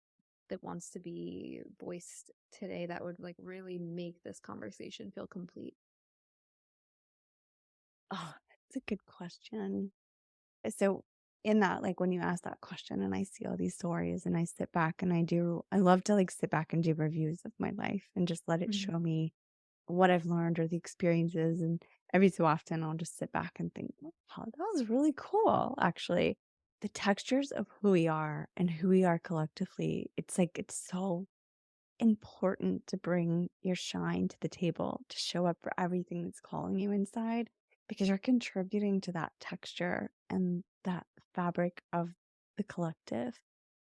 that wants to be voiced today that would like really make this conversation feel complete? Oh, that's a good question. So in that, like when you ask that question and I see all these stories and I sit back and I love to like sit back and do reviews of my life and just let it Mhm. show me what I've learned or the experiences. And every so often I'll just sit back and think, wow, that was really cool, actually. The textures of who we are and who we are collectively, it's like it's so important to bring your shine to the table, to show up for everything that's calling you inside, because you're contributing to that texture and that fabric of the collective,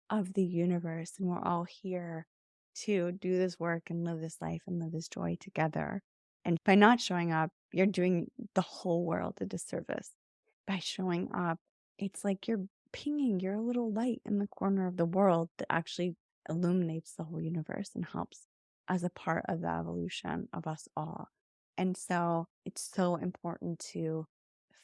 of the universe. And we're all here to do this work and live this life and live this joy together. And by not showing up, you're doing the whole world a disservice. By showing up, it's like you're pinging your little light in the corner of the world that actually illuminates the whole universe and helps as a part of the evolution of us all. And so it's so important to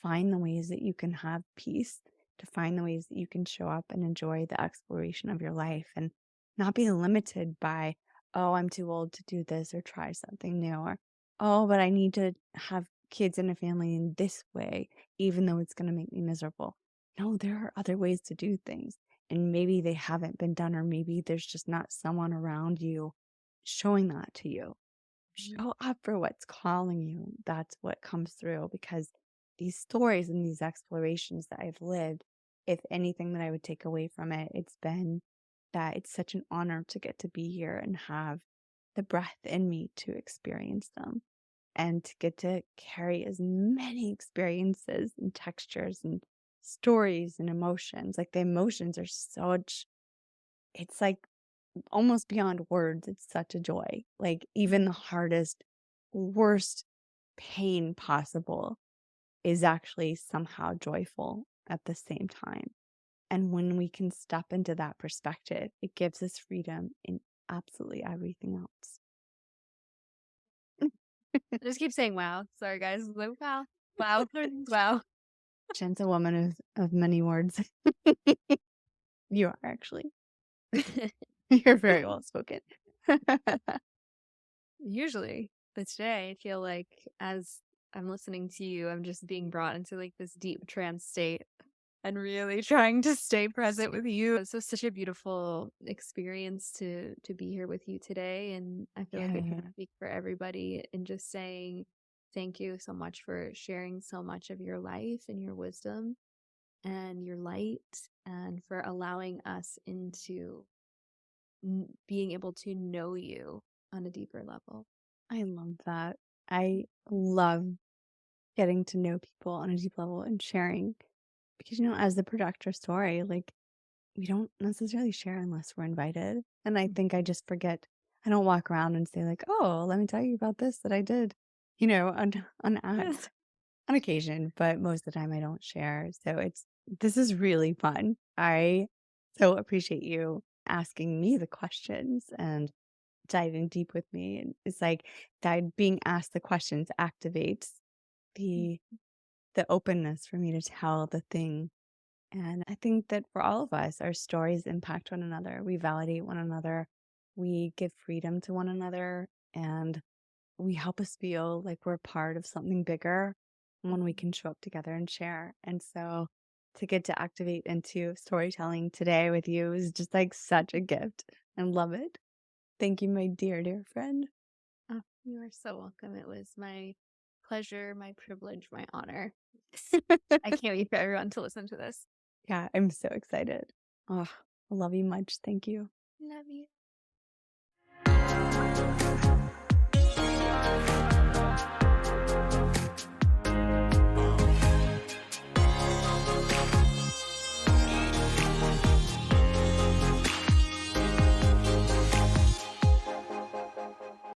find the ways that you can have peace, to find the ways that you can show up and enjoy the exploration of your life and not be limited by, oh, I'm too old to do this or try something new, or, oh, but I need to have kids and a family in this way, even though it's going to make me miserable. No, there are other ways to do things. And maybe they haven't been done, or maybe there's just not someone around you showing that to you. Mhm. Show up for what's calling you. That's what comes through, because these stories and these explorations that I've lived, if anything that I would take away from it, it's been that it's such an honor to get to be here and have the breath in me to experience them, and to get to carry as many experiences and textures and stories and emotions. Like the emotions are such, it's like almost beyond words. It's such a joy. Like even the hardest, worst pain possible is actually somehow joyful at the same time. And when we can step into that perspective, it gives us freedom in absolutely everything else. I just keep saying wow. Sorry, guys. Like, wow. Wow. Wow. Jen's a woman of many words. You are actually. You're very well spoken. Usually, but today I feel like as I'm listening to you, I'm just being brought into like this deep trance state and really trying to stay present with you. So such a beautiful experience to be here with you today. And I feel like I can Yeah, speak for everybody in just saying thank you so much for sharing so much of your life and your wisdom and your light, and for allowing us into being able to know you on a deeper level. I love that. I love getting to know people on a deep level and sharing, because, as the projector story, like, we don't necessarily share unless we're invited. And I think I just forget. I don't walk around and say like, "Oh, let me tell you about this that I did," on Yes. on occasion, but most of the time I don't share. So this is really fun. I so appreciate you asking me the questions and diving deep with me. And it's like that being asked the questions activates the openness for me to tell the thing. And I think that for all of us, our stories impact one another. We validate one another. We give freedom to one another, and we help us feel like we're part of something bigger when we can show up together and share. And so to get to activate into storytelling today with you is just like such a gift. I love it. Thank you, my dear, dear friend. Oh, you are so welcome. It was my pleasure, my privilege, my honor. I can't wait for everyone to listen to this. Yeah, I'm so excited. Oh, I love you much. Thank you. Love you.